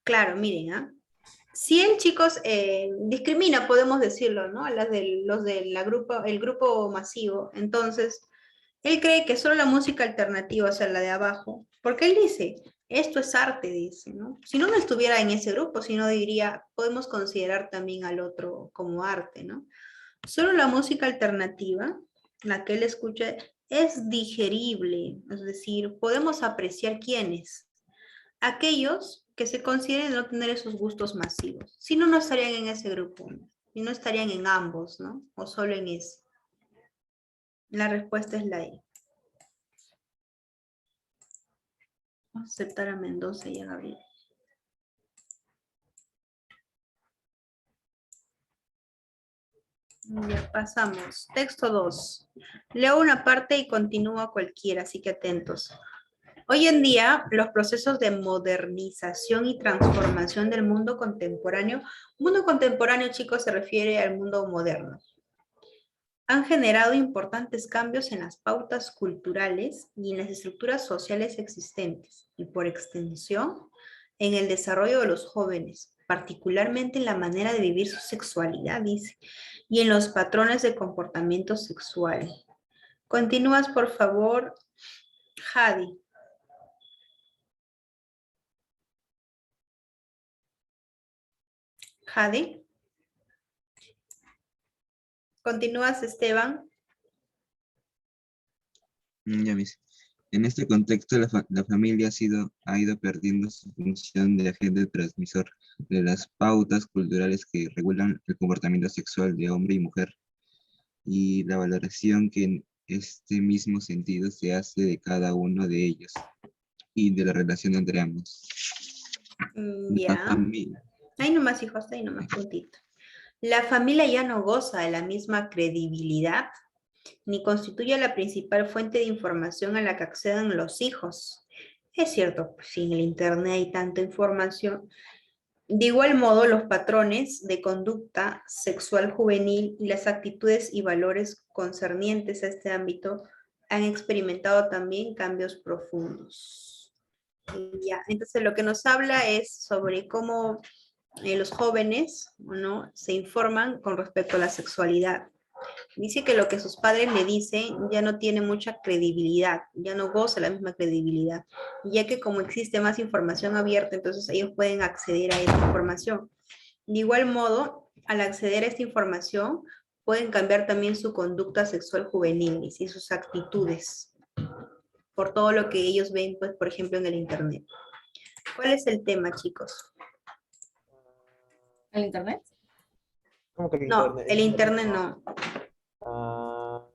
Claro, miren, ¿ah? Si él, chicos, discrimina, podemos decirlo, ¿no? A las de los del el grupo masivo. Entonces, él cree que solo la música alternativa, o sea, la de abajo, porque él dice, esto es arte, dice, ¿no? Si no estuviera en ese grupo, si no diría, podemos considerar también al otro como arte, ¿no? Solo la música alternativa, la que él escucha, es digerible, es decir, podemos apreciar quiénes. Aquellos que se consideren no tener esos gustos masivos. Si no, no estarían en ese grupo, ¿no? Y no estarían en ambos, ¿no? O solo en ese. La respuesta es la E. Vamos a aceptar a Mendoza y a Gabriel. Ya pasamos. Texto 2. Leo una parte y continúa cualquiera, así que atentos. Hoy en día, los procesos de modernización y transformación del mundo contemporáneo, chicos, se refiere al mundo moderno, han generado importantes cambios en las pautas culturales y en las estructuras sociales existentes, y por extensión, en el desarrollo de los jóvenes, particularmente en la manera de vivir su sexualidad, dice, y en los patrones de comportamiento sexual. Continúas, por favor, Jadi. Jadi. ¿Continúas, Esteban? Ya ves. En este contexto, la familia ha ido perdiendo su función de agente transmisor de las pautas culturales que regulan el comportamiento sexual de hombre y mujer, y la valoración que en este mismo sentido se hace de cada uno de ellos y de la relación entre ambos. Ya. Ahí nomás, hijo, hasta ahí nomás, puntito. La familia ya no goza de la misma credibilidad ni constituye la principal fuente de información a la que accedan los hijos. Es cierto, si en el internet hay tanta información. De igual modo, los patrones de conducta sexual juvenil y las actitudes y valores concernientes a este ámbito han experimentado también cambios profundos. Ya, entonces lo que nos habla es sobre cómo los jóvenes, ¿no?, se informan con respecto a la sexualidad. Dice que lo que sus padres le dicen ya no tiene mucha credibilidad, ya no goza la misma credibilidad, ya que como existe más información abierta, entonces ellos pueden acceder a esa información. De igual modo, al acceder a esta información, pueden cambiar también su conducta sexual juvenil y sus actitudes, por todo lo que ellos ven, pues, por ejemplo, en el Internet. ¿Cuál es el tema, chicos? ¿El internet? ¿Cómo que el No, internet? el Internet no. Ah,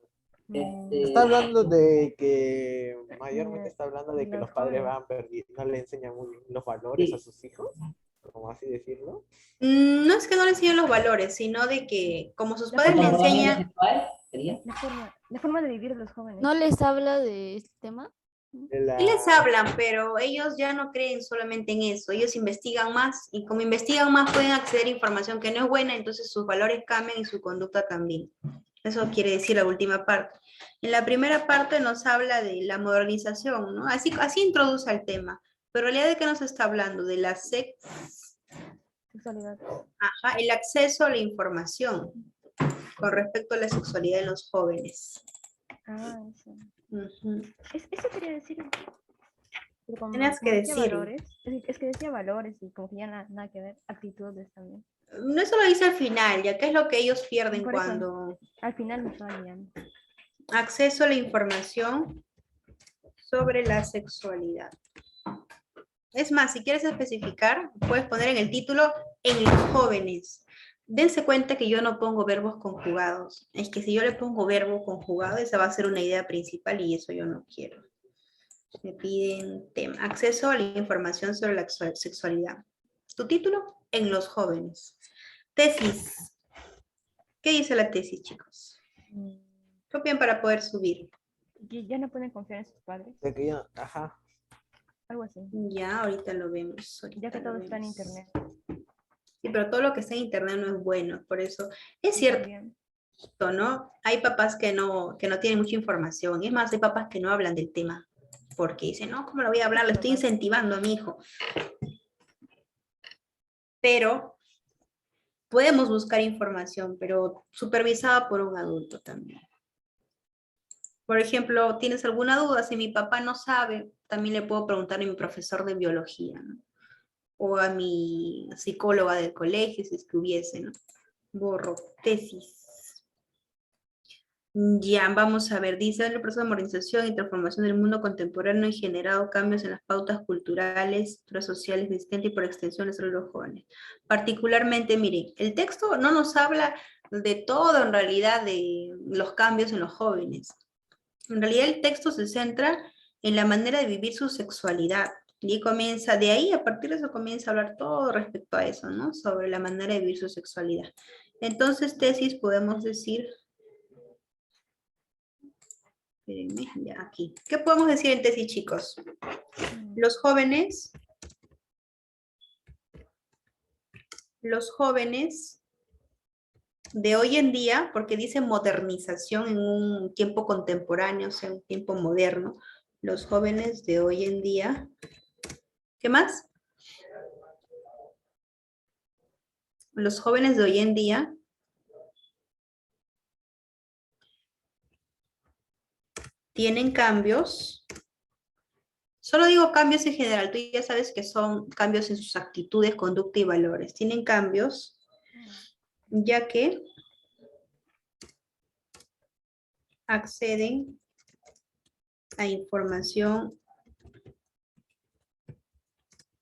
Este, está hablando de que, mayormente está hablando de que los los padres jóvenes. van perdiendo, no le enseñan muy bien los valores Sí. a sus hijos, como así decirlo. No es que no le enseñen los valores, sino de que como sus La padres le comportamiento enseñan, sexual sería. La forma de vivir de los jóvenes. ¿No les habla de este tema? De la- sí les hablan, pero ellos ya no creen solamente en eso, ellos investigan más y como investigan más pueden acceder a información que no es buena, entonces sus valores cambian y su conducta también. Eso quiere decir la última parte. En la primera parte nos habla de la modernización, ¿no? Así introduce el tema, pero en realidad de qué nos está hablando, de la Sexualidad. Ajá, el acceso a la información con respecto a la sexualidad de los jóvenes. Ah, eso. Ujú. Eso quería decir. Pero Tenías que decía decirlo. valores. Es que decía valores y como que ya nada que ver. Actitudes también. No, eso lo dice al final, ya que es lo que ellos pierden Por eso. cuando Al final me estaba guiando. acceso a la información sobre la sexualidad. Es más, si quieres especificar, puedes poner en el título en los jóvenes. Dense cuenta que yo no pongo verbos conjugados. Es que si yo le pongo verbo conjugado, esa va a ser una idea principal y eso yo no quiero. Me piden tema. Acceso a la información sobre la sexualidad. ¿Tu título? En los jóvenes. Tesis. ¿Qué dice la tesis, chicos? Mm, Copian para poder subir. Ya no pueden confiar en sus padres. de que ya, ajá. Algo así. Ya, ahorita lo vemos. Ya que ahorita lo todo está en vemos. internet. Sí, pero todo lo que está en internet no es bueno. Por eso, es cierto, También. ¿no? Hay papás que no tienen mucha información. Es más, hay papás que no hablan del tema. Porque dicen, no, ¿cómo lo voy a hablar? Le estoy incentivando a mi hijo. Pero podemos buscar información, pero supervisada por un adulto también. Por ejemplo, ¿tienes alguna duda? Si mi papá no sabe, también le puedo preguntar a mi profesor de biología, ¿no? O a mi psicóloga del colegio, si es que hubiese, ¿no? Borro, tesis. Ya, vamos a ver, dice el proceso de modernización y transformación del mundo contemporáneo y generado cambios en las pautas culturales, estructuras sociales existentes y por extensión sobre los jóvenes. Particularmente, miren, el texto no nos habla de todo en realidad de los cambios en los jóvenes. En realidad el texto se centra en la manera de vivir su sexualidad. Y comienza, de ahí, a partir de eso comienza a hablar todo respecto a eso, ¿no? Sobre la manera de vivir su sexualidad. Entonces, tesis podemos decir... Espérenme, ya aquí. ¿Qué podemos decir en tesis, chicos? Los jóvenes de hoy en día, porque dice modernización en un tiempo contemporáneo, o sea, un tiempo moderno, los jóvenes de hoy en día, ¿qué más? Los jóvenes de hoy en día tienen cambios. Solo digo cambios en general, tú ya sabes que son cambios en sus actitudes, conducta y valores. Tienen cambios, ya que acceden a información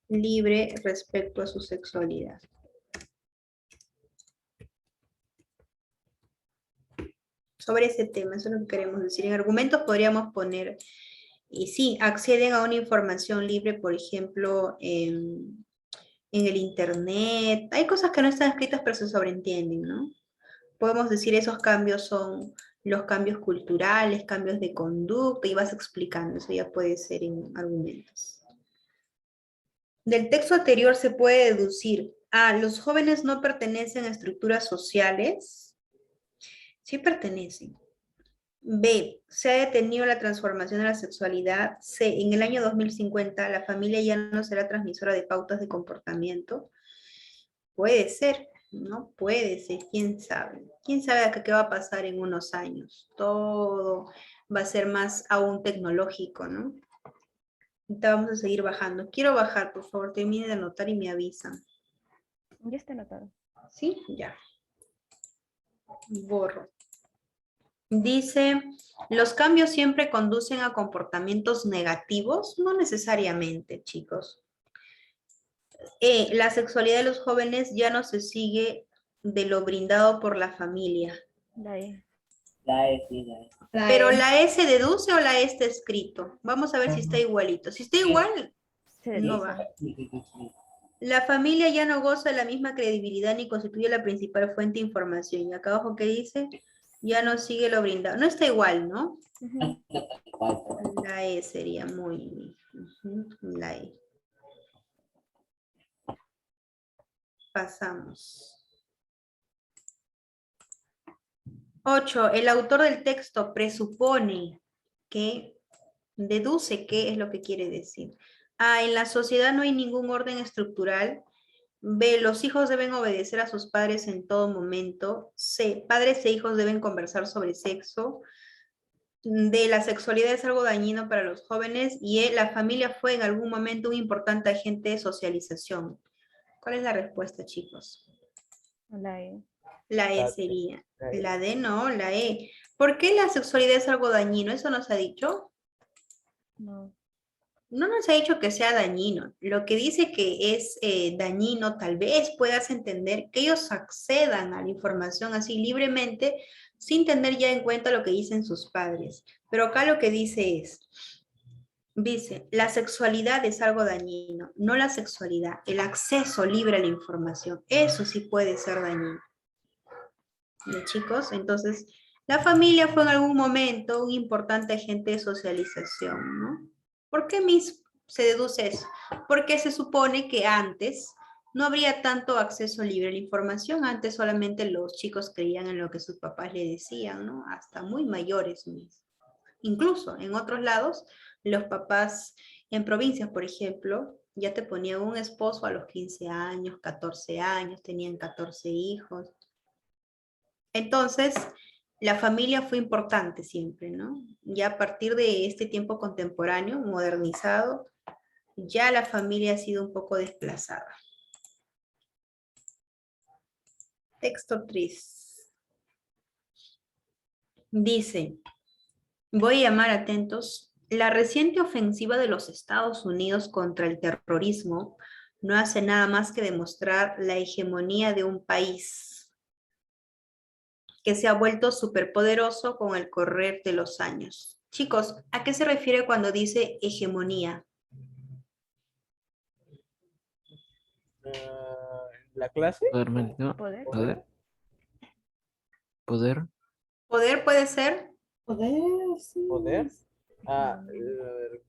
libre respecto a su sexualidad. Sobre ese tema, eso es lo que queremos decir. En argumentos podríamos poner, y sí, acceden a una información libre, por ejemplo, en el internet. Hay cosas que no están escritas, pero se sobreentienden, ¿no? Podemos decir esos cambios son los cambios culturales, cambios de conducta, y vas explicando, eso ya puede ser en argumentos. Del texto anterior se puede deducir, A, los jóvenes no pertenecen a estructuras sociales. Sí pertenecen. B, se ha detenido la transformación de la sexualidad. C, en el año 2050 la familia ya no será transmisora de pautas de comportamiento. Puede ser, ¿no? Puede ser, quién sabe. ¿Quién sabe qué va a pasar en unos años? Todo va a ser más aún tecnológico, ¿no? Ahorita vamos a seguir bajando. Quiero bajar, por favor, termine de anotar y me avisan. Ya está anotado. ¿Sí? Ya. Borro. Dice, ¿los cambios siempre conducen a comportamientos negativos? No necesariamente, chicos. La sexualidad de los jóvenes ya no se sigue de lo brindado por la familia. La E. La E, sí, la E. Pero ¿la E se deduce o la E está escrito? Vamos a ver si está igualito. Si está igual, Se no deduce. va. Sí, sí, sí, sí. La familia ya no goza de la misma credibilidad ni constituye la principal fuente de información. Y acá abajo, ¿qué dice? Ya no sigue lo brindado. No está igual, ¿no? Ujú. Igual, pero- La E sería muy... la E. Pasamos. 8. El autor del texto presupone que deduce qué es lo que quiere decir. A. En la sociedad no hay ningún orden estructural. B. Los hijos deben obedecer a sus padres en todo momento. C. Padres e hijos deben conversar sobre sexo. D. La sexualidad es algo dañino para los jóvenes. Y E. La familia fue en algún momento un importante agente de socialización. ¿Cuál es la respuesta, chicos? La E. La E La- sería. la E. La D no, la E. ¿Por qué la sexualidad es algo dañino? ¿Eso nos ha dicho? No. No nos ha dicho que sea dañino. Lo que dice que es dañino, tal vez puedas entender que ellos accedan a la información así libremente, sin tener ya en cuenta lo que dicen sus padres. Pero acá lo que dice, la sexualidad es algo dañino, no la sexualidad, el acceso libre a la información. Eso sí puede ser dañino. ¿De chicos? Entonces, la familia fue en algún momento un importante agente de socialización, ¿no? ¿Por qué se deduce eso? Porque se supone que antes no habría tanto acceso libre a la información, antes solamente los chicos creían en lo que sus papás le decían, ¿no? Hasta muy mayores. Incluso en otros lados, los papás en provincias, por ejemplo, ya te ponían un esposo a los 15 años, 14 años, tenían 14 hijos. Entonces, la familia fue importante siempre, ¿no? Ya a partir de este tiempo contemporáneo, modernizado, ya la familia ha sido un poco desplazada. Texto 3. Dice, voy a llamar atentos, la reciente ofensiva de los Estados Unidos contra el terrorismo no hace nada más que demostrar la hegemonía de un país que se ha vuelto superpoderoso con el correr de los años. Chicos, ¿a qué se refiere cuando dice hegemonía? ¿La clase? Poder, ¿no? Poder. Poder. Poder. ¿Poder puede ser? Poder, sí. ¿Poder? Ah, a Mm. ver,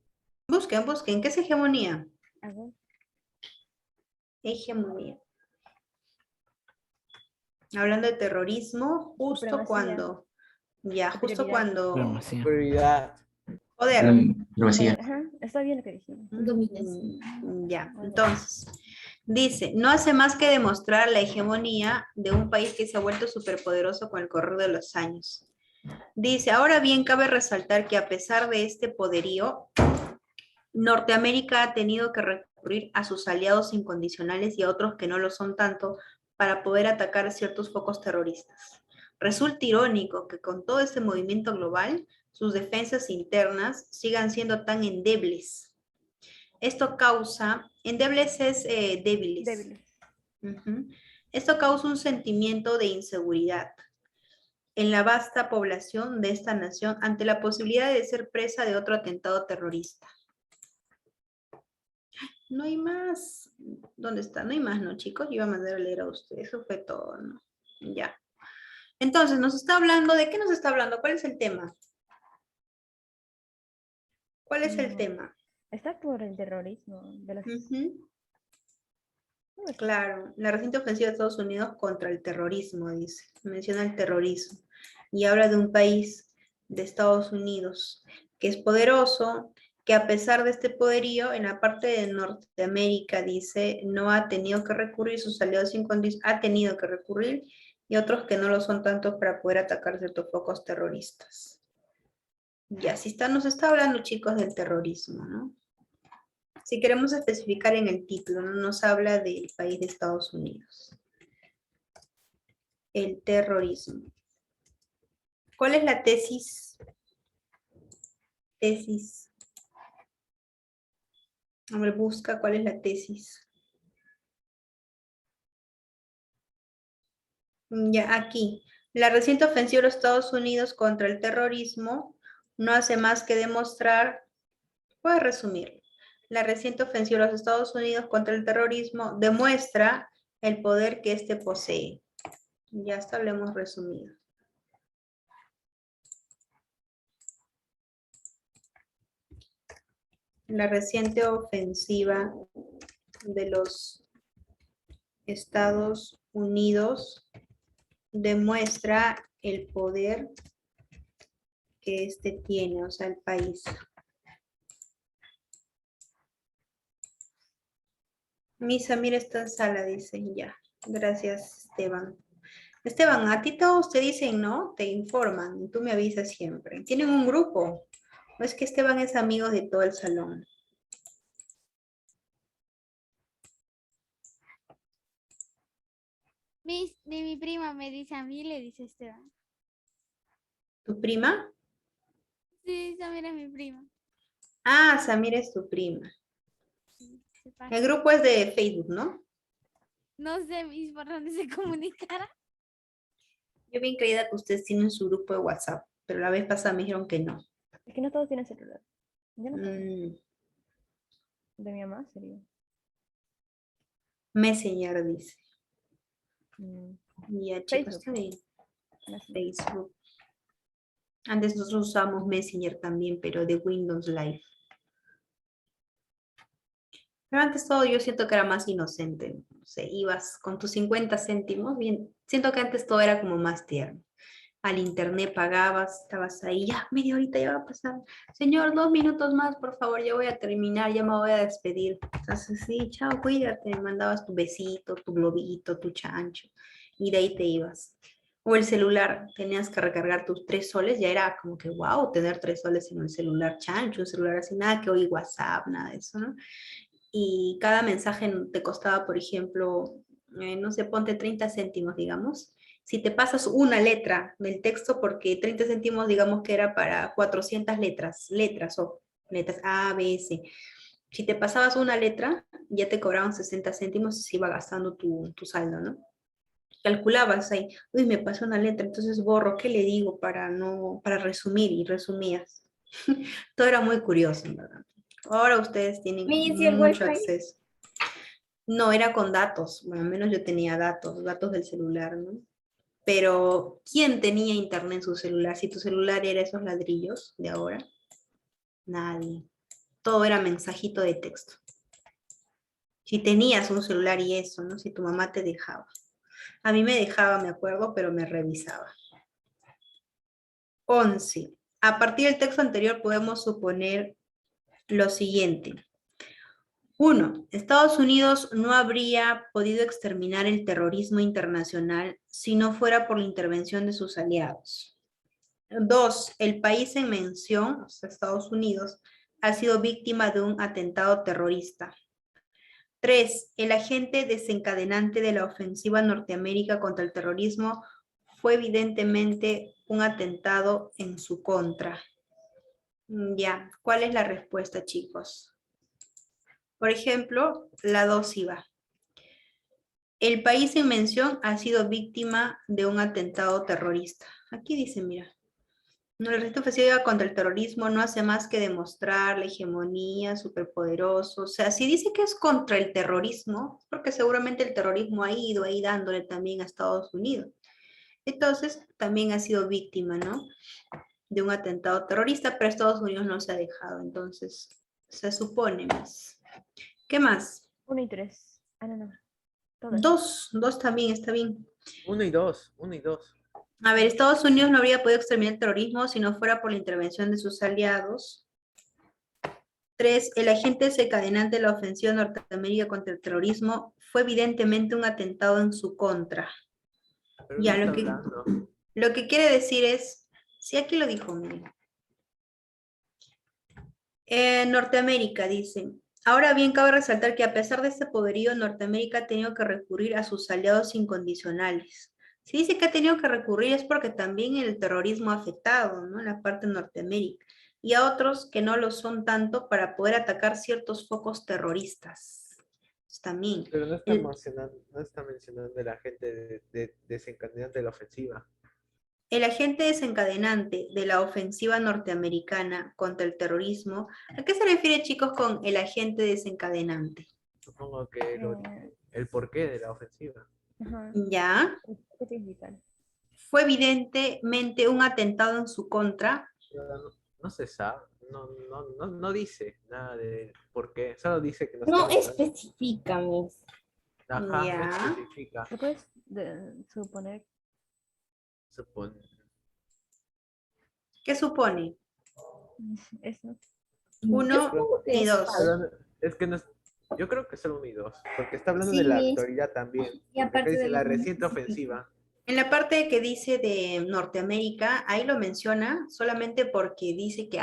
Busquen, ¿qué es hegemonía? A ver. Hegemonía. Hablando de terrorismo, justo Supremacía. cuando, justo Superioridad. cuando, Supremacía. prioridad. poder. Demasiado. Ajá, está bien lo que dijimos. Dominación. Ya, entonces, dice, no hace más que demostrar la hegemonía de un país que se ha vuelto superpoderoso con el correr de los años. Dice, ahora bien, cabe resaltar que a pesar de este poderío, Norteamérica ha tenido que recurrir a sus aliados incondicionales y a otros que no lo son tanto para poder atacar ciertos focos terroristas. Resulta irónico que con todo este movimiento global, sus defensas internas sigan siendo tan endebles. Esto causa, endebles es débiles. Débiles. Ujú. Esto causa un sentimiento de inseguridad en la vasta población de esta nación ante la posibilidad de ser presa de otro atentado terrorista. No hay más. ¿Dónde está? No hay más, ¿no, chicos? Yo iba a mandar a leer a ustedes. Eso fue todo, ¿no? Ya. Entonces, nos está hablando, ¿de qué nos está hablando? ¿Cuál es el tema? ¿Cuál es el No. tema? Está por el terrorismo. De las... Ujú. Claro, la reciente ofensiva de Estados Unidos contra el terrorismo, dice. Menciona el terrorismo. Y habla de un país de Estados Unidos que es poderoso, que a pesar de este poderío, en la parte de Norteamérica, dice, no ha tenido que recurrir, sus aliados incondicionales, ha tenido que recurrir, y otros que no lo son tanto para poder atacar ciertos focos terroristas. Y así nos está hablando, chicos, del terrorismo, ¿no? Si queremos especificar en el título, ¿no? Nos habla del país de Estados Unidos. el terrorismo. ¿Cuál es la tesis? Tesis. A ver, busca cuál es la tesis. Ya, aquí. La reciente ofensiva de los Estados Unidos contra el terrorismo no hace más que demostrar, voy a resumir. La reciente ofensiva de los Estados Unidos contra el terrorismo demuestra el poder que éste posee. Ya está, lo hemos resumido. La reciente ofensiva de los Estados Unidos demuestra el poder que éste tiene, o sea, el país. Misa, mira esta sala, dicen ya. Gracias, Esteban. Esteban, a ti todos te dicen, ¿no? Te informan, tú me avisas siempre. ¿Tienen un grupo? ¿O es que Esteban es amigo de todo el salón? De mi prima me dice a mí, le dice Esteban. ¿Tu prima? Sí, Samira es mi prima. Ah, Samira es tu prima. Sí, se pasa. El grupo es de Facebook, ¿no? No sé, mis, por dónde se comunicará. Yo bien creída que ustedes tienen su grupo de WhatsApp, pero la vez pasada me dijeron que no. Es que no todos tienen celular. Yo no tengo. Mm, De mi mamá sería. Messenger dice. Mm, Ya, chicos, Facebook. está bien. Messenger. Facebook. Antes nosotros usábamos Messenger también, pero de Windows Live. Pero antes todo yo siento que era más inocente. No sé, ibas con tus 50 céntimos, bien. Siento que antes todo era como más tierno. Al internet pagabas, estabas ahí, ya media horita ya va a pasar. Señor, 2 minutos más, por favor, ya voy a terminar, ya me voy a despedir. Entonces, sí, chao, cuídate. Mandabas tu besito, tu globito, tu chancho, y de ahí te ibas. O el celular, tenías que recargar tus 3 soles, ya era como que, wow, tener 3 soles en un celular chancho, un celular así, nada que hoy WhatsApp, nada de eso, ¿no? Y cada mensaje te costaba, por ejemplo, no sé, ponte 30 céntimos, digamos. Si te pasas una letra del texto, porque 30 céntimos, digamos que era para 400 letras o letras A, B, C. Si te pasabas una letra, ya te cobraban 60 céntimos y se iba gastando tu saldo, ¿no? Calculabas ahí, uy, me pasó una letra, entonces borro, ¿qué le digo para no, para resumir? Y resumías. Todo era muy curioso, en verdad. Ahora ustedes tienen ¿Mi si el mucho wifi? acceso. No, era con datos. Bueno, al menos yo tenía datos del celular, ¿no? Pero, ¿quién tenía internet en su celular? Si tu celular era esos ladrillos de ahora, nadie. Todo era mensajito de texto. Si tenías un celular y eso, ¿no? Si tu mamá te dejaba. A mí me dejaba, me acuerdo, pero me revisaba. 11. A partir del texto anterior podemos suponer lo siguiente. 1. Estados Unidos no habría podido exterminar el terrorismo internacional si no fuera por la intervención de sus aliados. 2. El país en mención, o sea, Estados Unidos, ha sido víctima de un atentado terrorista. 3. El agente desencadenante de la ofensiva Norteamérica contra el terrorismo fue evidentemente un atentado en su contra. Ya, ¿cuál es la respuesta, chicos? Por ejemplo, la 2 iba. El país en mención ha sido víctima de un atentado terrorista. Aquí dice, mira. No, la resistencia ofensiva contra el terrorismo no hace más que demostrar la hegemonía superpoderosa. O sea, si dice que es contra el terrorismo, porque seguramente el terrorismo ha ido ahí dándole también a Estados Unidos. Entonces, también ha sido víctima, ¿no? De un atentado terrorista, pero Estados Unidos no se ha dejado. Entonces, se supone más. ¿Qué más? 1 y 3. Ah, no, no. Todas. Dos también, está bien. 1 y 2, 1 y 2. A ver, Estados Unidos no habría podido exterminar el terrorismo si no fuera por la intervención de sus aliados. 3. El agente desencadenante de la ofensiva de Norteamérica contra el terrorismo fue evidentemente un atentado en su contra. Pero Ya, no lo está que, hablando. lo que quiere decir es, sí, aquí lo dijo, miren. Norteamérica, dice. Ahora bien, cabe resaltar que a pesar de este poderío, Norteamérica ha tenido que recurrir a sus aliados incondicionales, Si dice que ha tenido que recurrir es porque también el terrorismo ha afectado, ¿no? En la parte de Norteamérica. Y a otros que no lo son tanto para poder atacar ciertos focos terroristas. Pues también. Pero no está mencionando el agente desencadenante de la ofensiva. El agente desencadenante de la ofensiva norteamericana contra el terrorismo, ¿a qué se refiere, chicos, con el agente desencadenante? Supongo que el porqué de la ofensiva. Ajá. Ya, ¿Qué significa? fue evidentemente un atentado en su contra. No se sabe, no dice nada de por qué, solo dice que no No está mencionando. especifica, Miss. Ajá, no Ya. especifica. ¿Lo puedes suponer? Supone. ¿Qué supone? Eso. Uno supongo que y es dos. falso. Es que no es, yo creo que solo 1 y 2, porque está hablando Sí, de la Miss. autoridad también. Y Porque acá aparte dice de la los reciente especifica. ofensiva. En la parte que dice de Norteamérica, ahí lo menciona solamente porque dice que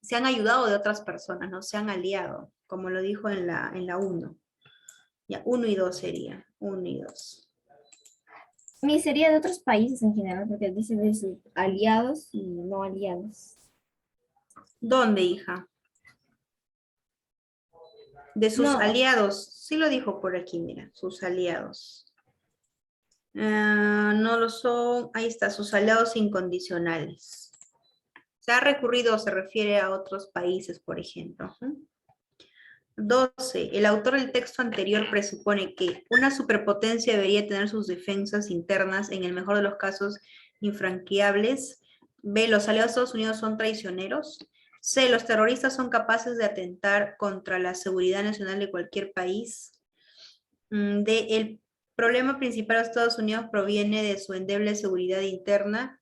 se han ayudado de otras personas, no se han aliado, como lo dijo en la 1. Ya, 1 y 2 sería, 1 y 2. Miss sería de otros países en general, porque dice de sus aliados y no aliados. ¿Dónde, hija? De sus No. aliados, sí lo dijo por aquí, mira, sus aliados. No lo son, ahí está, sus aliados incondicionales. Se ha recurrido, se refiere a otros países, por ejemplo. 12. El autor del texto anterior presupone que una superpotencia debería tener sus defensas internas, en el mejor de los casos, infranqueables. B. Los aliados de Estados Unidos son traicioneros. C. Los terroristas son capaces de atentar contra la seguridad nacional de cualquier país. D. El problema principal de Estados Unidos proviene de su endeble seguridad interna.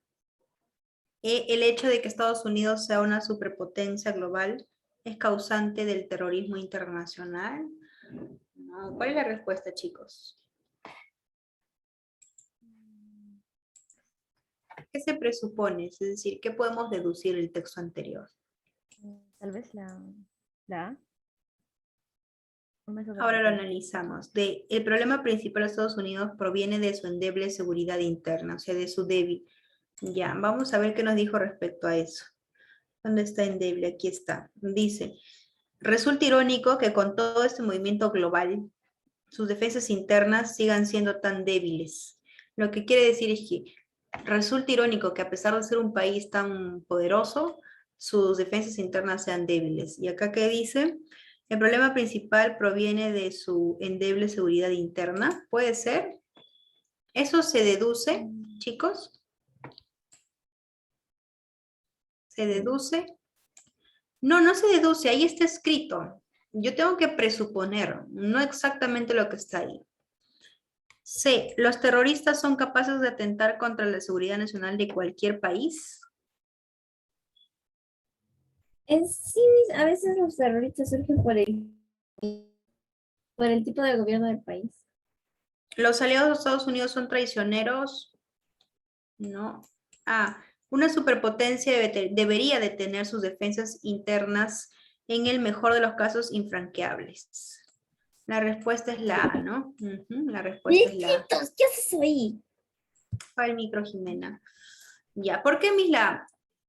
E. El hecho de que Estados Unidos sea una superpotencia global es causante del terrorismo internacional. No, ¿cuál es la respuesta, chicos? ¿Qué se presupone? Es decir, ¿qué podemos deducir del texto anterior? Tal vez la A. No me Ahora lo sobreentiende. analizamos. El problema principal de Estados Unidos proviene de su endeble seguridad interna, o sea, de su débil. Ya, vamos a ver qué nos dijo respecto a eso. ¿Dónde está endeble? Aquí está. Dice, resulta irónico que con todo este movimiento global, sus defensas internas sigan siendo tan débiles. Lo que quiere decir es que resulta irónico que a pesar de ser un país tan poderoso, sus defensas internas sean débiles. Y acá que dice, el problema principal proviene de su endeble seguridad interna. ¿Puede ser? ¿Eso se deduce, chicos? ¿Se deduce? No, no se deduce, ahí está escrito. Yo tengo que presuponer, no exactamente lo que está ahí. C. ¿Los terroristas son capaces de atentar contra la seguridad nacional de cualquier país? En sí, a veces los terroristas surgen por el tipo de gobierno del país. ¿Los aliados de Estados Unidos son traicioneros? No. A. Una superpotencia debería de tener sus defensas internas, en el mejor de los casos, infranqueables. La respuesta es la A, ¿no? La respuesta es la A. Chiquitos, ¿qué haces ahí? Para el micro, Jimena. Ya, ¿por qué Misla?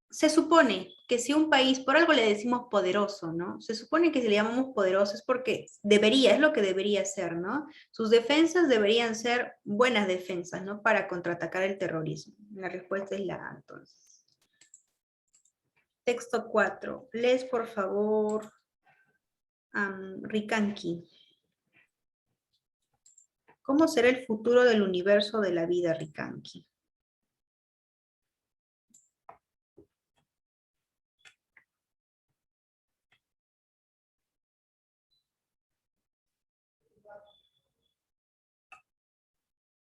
Se supone que si un país, por algo le decimos poderoso, ¿no? Se supone que si le llamamos poderoso es porque debería, es lo que debería ser, ¿no? Sus defensas deberían ser buenas defensas, ¿no? Para contraatacar el terrorismo. La respuesta es la A, entonces. Texto 4. Lees, por favor, Rikanki. ¿Cómo será el futuro del universo de la vida, Rikanki?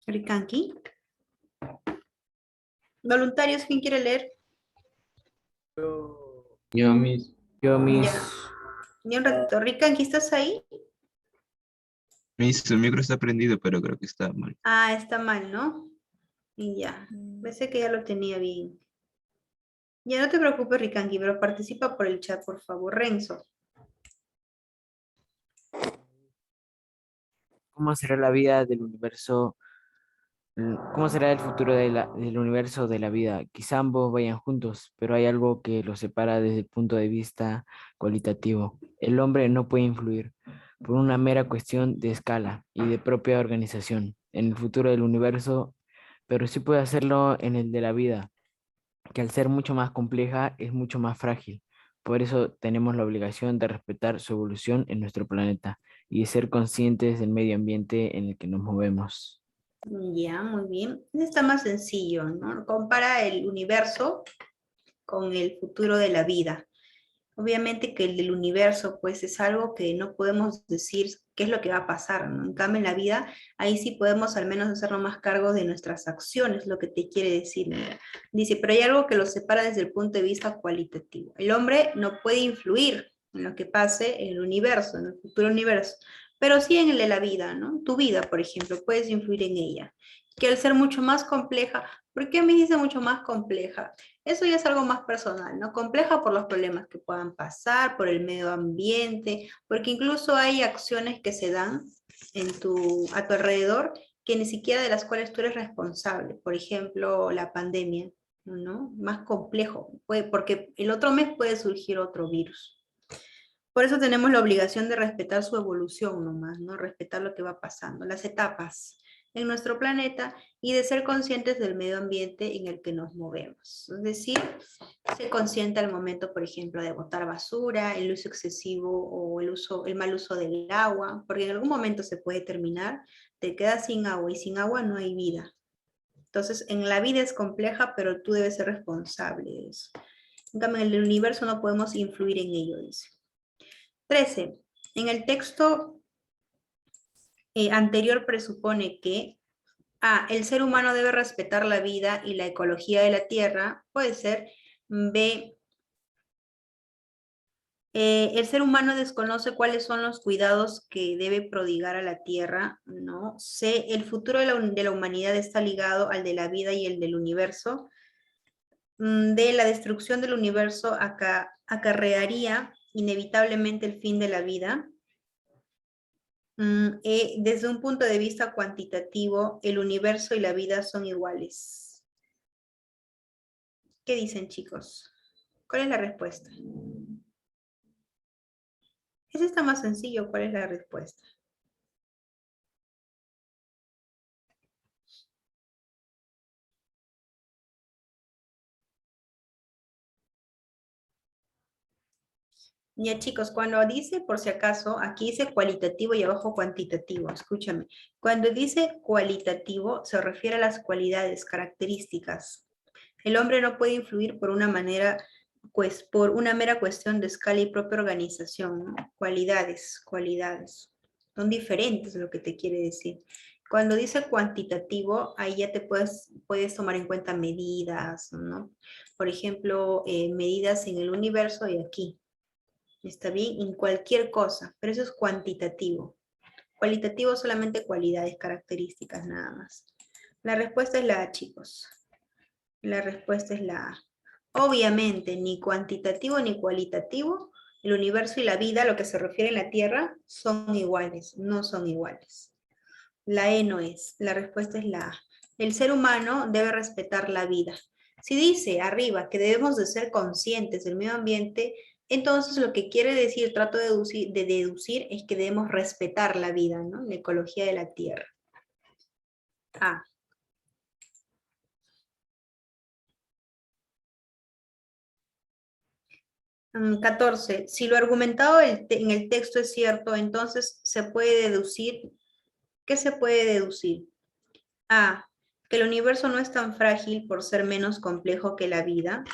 Rikanki. Voluntarios, ¿quién quiere leer? Yo mis. Ya. Ya un ratito. Rikanki, ¿estás ahí? Su micro está prendido, pero creo que está mal. Ah, está mal, ¿no? Y ya. Pensé que ya lo tenía bien. Ya no te preocupes, Rikanki, pero participa por el chat, por favor. Renzo. ¿Cómo será la vida del universo ¿Cómo será el futuro del universo de la vida? Quizá ambos vayan juntos, pero hay algo que los separa desde el punto de vista cualitativo. El hombre no puede influir por una mera cuestión de escala y de propia organización en el futuro del universo, pero sí puede hacerlo en el de la vida, que al ser mucho más compleja es mucho más frágil. Por eso tenemos la obligación de respetar su evolución en nuestro planeta y de ser conscientes del medio ambiente en el que nos movemos. Ya, muy bien. Está más sencillo, ¿no? Compara el universo con el futuro de la vida. Obviamente que el del universo, pues es algo que no podemos decir qué es lo que va a pasar, ¿no? En cambio, en la vida, ahí sí podemos al menos hacernos más cargo de nuestras acciones, lo que te quiere decir, ¿no? Dice, pero hay algo que los separa desde el punto de vista cualitativo. El hombre no puede influir en lo que pase en el universo, en el futuro universo, pero sí en el de la vida, ¿no? Tu vida, por ejemplo, puedes influir en ella. Que al ser mucho más compleja, ¿por qué me dice mucho más compleja? Eso ya es algo más personal, ¿no? Compleja por los problemas que puedan pasar, por el medio ambiente, porque incluso hay acciones que se dan a tu alrededor que ni siquiera de las cuales tú eres responsable. Por ejemplo, la pandemia, ¿no? Más complejo, porque el otro mes puede surgir otro virus. Por eso tenemos la obligación de respetar su evolución nomás, ¿no? Respetar lo que va pasando, las etapas en nuestro planeta y de ser conscientes del medio ambiente en el que nos movemos. Es decir, ser consciente al momento, por ejemplo, de botar basura, el uso excesivo o el mal uso del agua, porque en algún momento se puede terminar, te quedas sin agua y sin agua no hay vida. Entonces, en la vida es compleja, pero tú debes ser responsable de eso. En cambio, en el universo no podemos influir en ello, dice. 13. En el texto anterior presupone que A. El ser humano debe respetar la vida y la ecología de la Tierra. Puede ser. B. El ser humano desconoce cuáles son los cuidados que debe prodigar a la Tierra, ¿no? C. El futuro de la humanidad está ligado al de la vida y el del universo. D. La destrucción del universo acarrearía inevitablemente el fin de la vida. Desde un punto de vista cuantitativo, el universo y la vida son iguales. ¿Qué dicen, chicos? ¿Cuál es la respuesta? Ese está más sencillo. ¿Cuál es la respuesta? Ya, chicos, cuando dice, por si acaso, aquí dice cualitativo y abajo cuantitativo, escúchame. Cuando dice cualitativo, se refiere a las cualidades, características. El hombre no puede influir por una manera, pues, por una mera cuestión de escala y propia organización, ¿no? Cualidades. Son diferentes lo que te quiere decir. Cuando dice cuantitativo, ahí ya te puedes tomar en cuenta medidas, ¿no? Por ejemplo, medidas en el universo y aquí. Está bien, en cualquier cosa, pero eso es cuantitativo. Cualitativo solamente cualidades, características, nada más. La respuesta es la A, chicos. La respuesta es la A. Obviamente, ni cuantitativo ni cualitativo, el universo y la vida, lo que se refiere a la Tierra, son iguales, no son iguales. La E no es, la respuesta es la A. El ser humano debe respetar la vida. Si dice arriba que debemos de ser conscientes del medio ambiente, entonces lo que quiere decir, trato de deducir, es que debemos respetar la vida, ¿no? La ecología de la Tierra. A. 14. Si lo argumentado en el texto es cierto, entonces se puede deducir. ¿Qué se puede deducir? A. Que el universo no es tan frágil por ser menos complejo que la vida.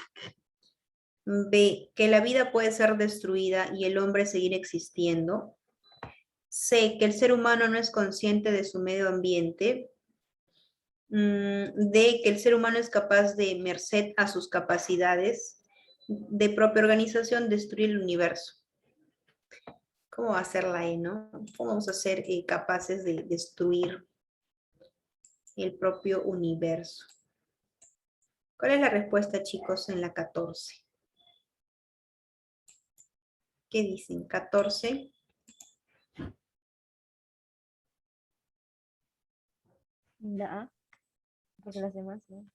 B. Que la vida puede ser destruida y el hombre seguir existiendo. C. Que el ser humano no es consciente de su medio ambiente. D. Que el ser humano es capaz de, merced a sus capacidades de propia organización, destruir el universo. ¿Cómo va a ser la E, no? ¿Cómo vamos a ser capaces de destruir el propio universo? ¿Cuál es la respuesta, chicos, en la 14? ¿Qué dicen? 14. La A. Porque las demás, ¿no?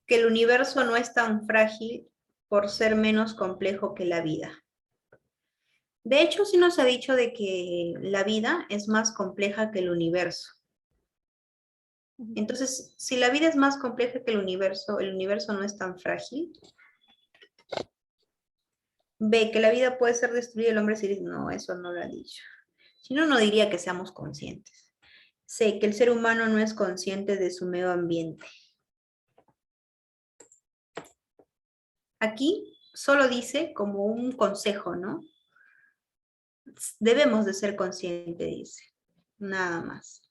Que el universo no es tan frágil por ser menos complejo que la vida. De hecho, sí nos ha dicho de que la vida es más compleja que el universo. Entonces, si la vida es más compleja que el universo no es tan frágil. B, que la vida puede ser destruida, el hombre se dice, no, eso no lo ha dicho. Si no, no diría que seamos conscientes. C, que el ser humano no es consciente de su medio ambiente. Aquí solo dice como un consejo, ¿no? Debemos de ser conscientes, dice. Nada más.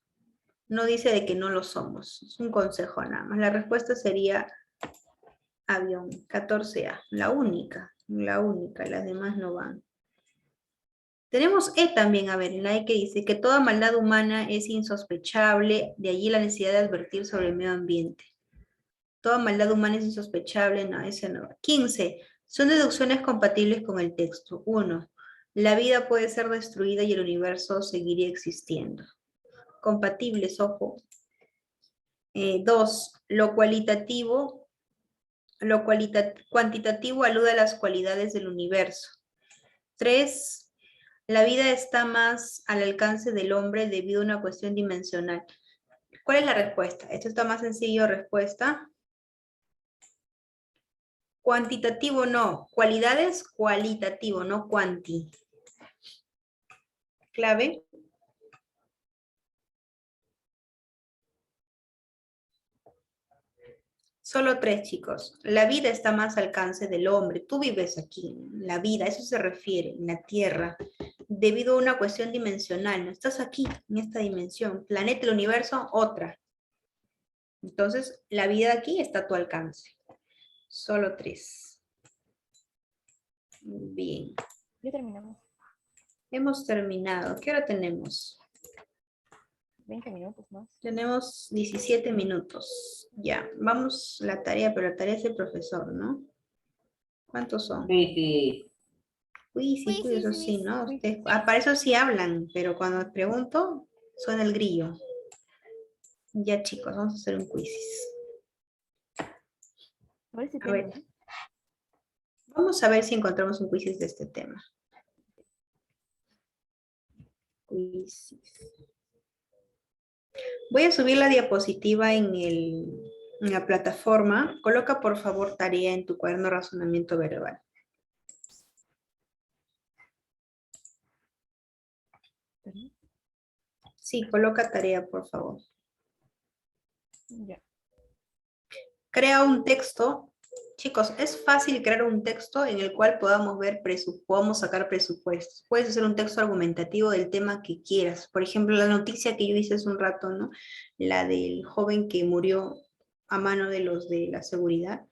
No dice de que no lo somos. Es un consejo nada más. La respuesta sería avión, 14A. La única, las demás no van. Tenemos E también, a ver, en la E que dice que toda maldad humana es insospechable, de allí la necesidad de advertir sobre el medio ambiente. Toda maldad humana es insospechable, no, ese no va. 15. Son deducciones compatibles con el texto. 1. La vida puede ser destruida y el universo seguiría existiendo. Compatibles, ojo. 2. Lo cuantitativo alude a las cualidades del universo. 3. La vida está más al alcance del hombre debido a una cuestión dimensional. ¿Cuál es la respuesta? Esto está más sencillo, respuesta. Cuantitativo no, cualidades cualitativo, no cuanti. Clave. Solo 3, chicos. La vida está más al alcance del hombre. Tú vives aquí, la vida, a eso se refiere, en la Tierra, debido a una cuestión dimensional. No estás aquí, en esta dimensión. Planeta, el universo, otra. Entonces, la vida aquí está a tu alcance. Solo 3. Bien. Ya terminamos. Hemos terminado. ¿Qué hora tenemos? 20 minutos más. Tenemos 17 minutos. Ya, vamos la tarea, pero la tarea es el profesor, ¿no? ¿Cuántos son? Sí, sí. Uy, sí, Sí, eso sí, sí, sí. ¿no? Ustedes, para eso sí hablan, pero cuando pregunto, suena el grillo. Ya, chicos, vamos a hacer un quiz. Por ese A tema, ver. ¿no? Vamos a ver si encontramos un quiz de este tema. Quiz. Voy a subir la diapositiva en la plataforma. Coloca, por favor, tarea en tu cuaderno de razonamiento verbal. ¿Perdón? Sí, coloca tarea, por favor. Ya. Crea un texto. Chicos, es fácil crear un texto en el cual podamos sacar presupuestos. Puedes hacer un texto argumentativo del tema que quieras. Por ejemplo, la noticia que yo hice hace un rato, ¿no? La del joven que murió a mano de los de la seguridad.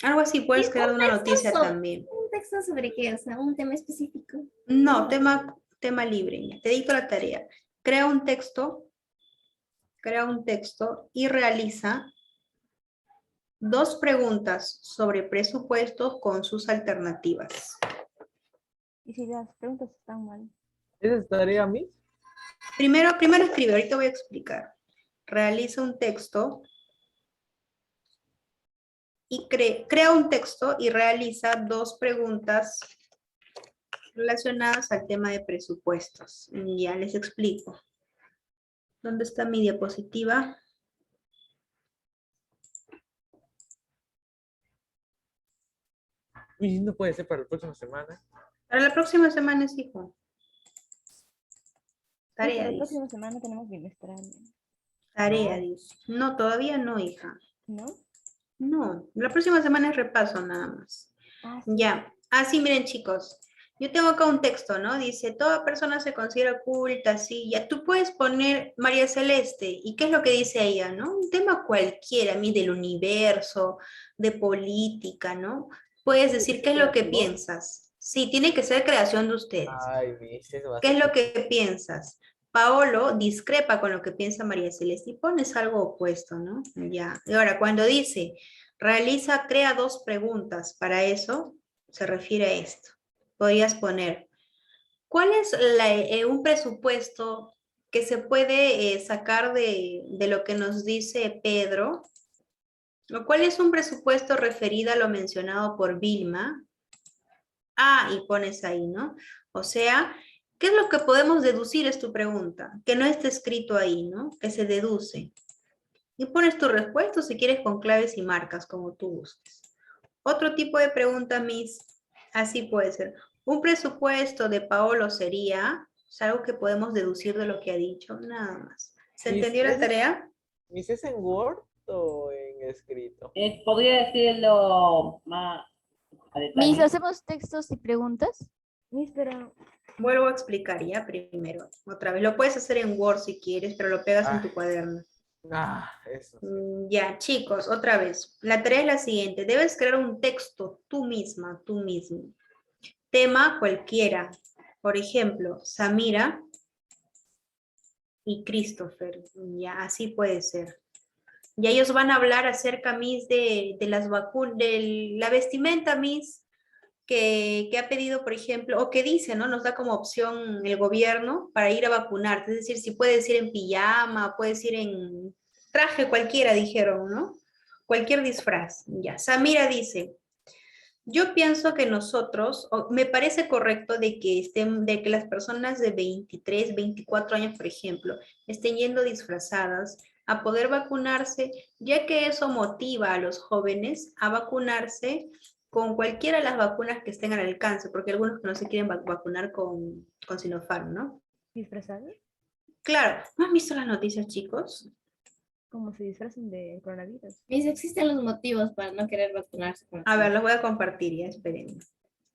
Algo así, puedes crear una noticia también. ¿Un texto sobre qué? O sea, un tema específico. No, tema libre. Te dicto la tarea. Crea un texto y realiza 2 preguntas sobre presupuestos con sus alternativas. Y si las preguntas están mal. ¿Esa es tarea, Miss? Primero escribe, ahorita voy a explicar. Realiza un texto y crea un texto y realiza 2 preguntas relacionadas al tema de presupuestos. Ya les explico. ¿Dónde está mi diapositiva? Uy, no puede ser para la próxima semana. Para la próxima semana es hijo. Para Tarea, la dice. próxima semana tenemos bimestral, Tarea, No. dice. No, todavía no, hija. ¿no? No, la próxima semana es repaso nada más. Ah, sí. Ya, así miren chicos, yo tengo acá un texto, ¿no? Dice, toda persona se considera culta, sí, ya tú puedes poner María Celeste, ¿y qué es lo que dice ella, no? Un tema cualquiera, mí del universo, de política, ¿no? Puedes decir qué es lo que piensas. Sí, tiene que ser creación de ustedes. Ay, Miss, eso va a ¿Qué es ser lo que piensas? Paolo discrepa con lo que piensa María Celeste y pones algo opuesto, ¿no? Ya. Y ahora, cuando dice, crea 2 preguntas, para eso se refiere a esto. Podrías poner, ¿cuál es un presupuesto que se puede sacar de lo que nos dice Pedro, lo cual es un presupuesto referido a lo mencionado por Vilma. Ah, y pones ahí, ¿no? O sea, ¿qué es lo que podemos deducir? Es tu pregunta, que no está escrito ahí, ¿no? Que se deduce. Y pones tu respuesta si quieres con claves y marcas, como tú gustes. Otro tipo de pregunta, Miss, así puede ser. Un presupuesto de Paolo sería, es algo que podemos deducir de lo que ha dicho, nada más. ¿Se Miss, entendió la tarea? ¿Miss es en Word o en escrito? ¿Podría decirlo más a Mis, detalle? ¿hacemos textos y preguntas? Miss, pero Vuelvo a explicar ya primero, otra vez. Lo puedes hacer en Word si quieres, pero lo pegas en Ah, tu cuaderno. eso sí. Ya, chicos, otra vez. La tarea es la siguiente. Debes crear un texto tú misma, tú mismo. Tema cualquiera. Por ejemplo, Samira y Christopher. Ya, así puede ser. Y ellos van a hablar acerca, Miss, de las vacunas, de la vestimenta, Miss, que ha pedido, por ejemplo, o que dice, ¿no? Nos da como opción el gobierno para ir a vacunarte. Es decir, si puedes ir en pijama, puedes ir en traje cualquiera, dijeron, ¿no? Cualquier disfraz. Ya, Samira dice, yo pienso que nosotros, me parece correcto de que las personas de 23, 24 años, por ejemplo, estén yendo disfrazadas a poder vacunarse, ya que eso motiva a los jóvenes a vacunarse con cualquiera de las vacunas que estén al alcance, porque algunos que no se quieren vacunar con Sinopharm, ¿no? disfrazados, Claro, ¿no han visto las noticias, chicos? como se disfrazan de coronavirus. Mis, existen los motivos para no querer vacunarse. A ver, los voy a compartir, ya esperen.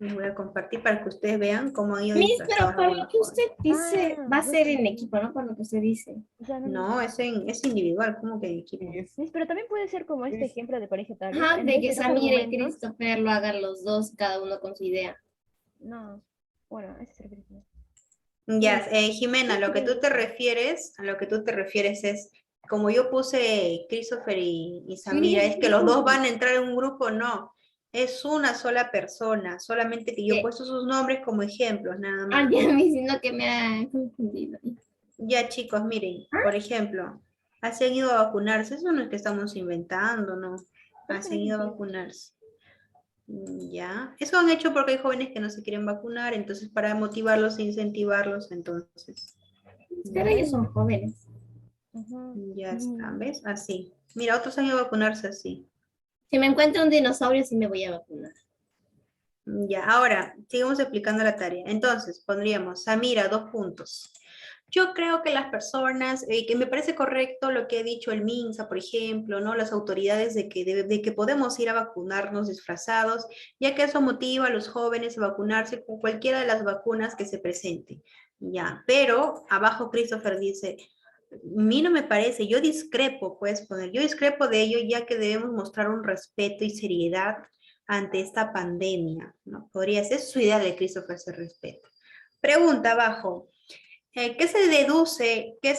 Les voy a compartir para que ustedes vean cómo han ido Miss, disfrazados pero por lo algunos que jóvenes. usted dice, va a yo ser en también. equipo, ¿no? Por lo que usted dice. O sea, No, es individual, como que en equipo. Miss, Miss, pero también puede ser como este Miss, ejemplo de colegio tal vez. Ajá, En de vez que dos Samira y argumentos. Christopher lo hagan los dos, cada uno con su idea. No, bueno, ese es el principio. Ya, Sí. Jimena, Sí, a lo que tú te sí. refieres, a lo que tú te refieres es, como yo puse Christopher y Samira, Sí, es que los dos van a entrar en un grupo, no. Es una sola persona, solamente que yo he puesto sus nombres como ejemplos, nada Ah, más. ya, Miss, sino que me ha confundido. Ya, chicos, miren, por ejemplo, ¿hacen ido a vacunarse? Eso no es que estamos inventando, ¿no? ¿Hacen ido a vacunarse? Ya, eso han hecho porque hay jóvenes que no se quieren vacunar, entonces para motivarlos e incentivarlos, entonces. Pero ellos son jóvenes. Ajá. Ya está, ¿ves? Así. Mira, otros han ido a vacunarse así. Si me encuentro un dinosaurio, sí me voy a vacunar. Ya, ahora, sigamos explicando la tarea. Entonces, pondríamos, Samira, 2 puntos. Yo creo que las personas, que me parece correcto lo que ha dicho el MINSA, por ejemplo, ¿no? Las autoridades de que podemos ir a vacunarnos disfrazados, ya que eso motiva a los jóvenes a vacunarse con cualquiera de las vacunas que se presente. Ya, pero abajo Christopher dice, a mí no me parece, yo discrepo, puedes poner, yo discrepo de ello ya que debemos mostrar un respeto y seriedad ante esta pandemia, ¿no? Podría ser su idea de Christopher, ese respeto. Pregunta abajo, qué se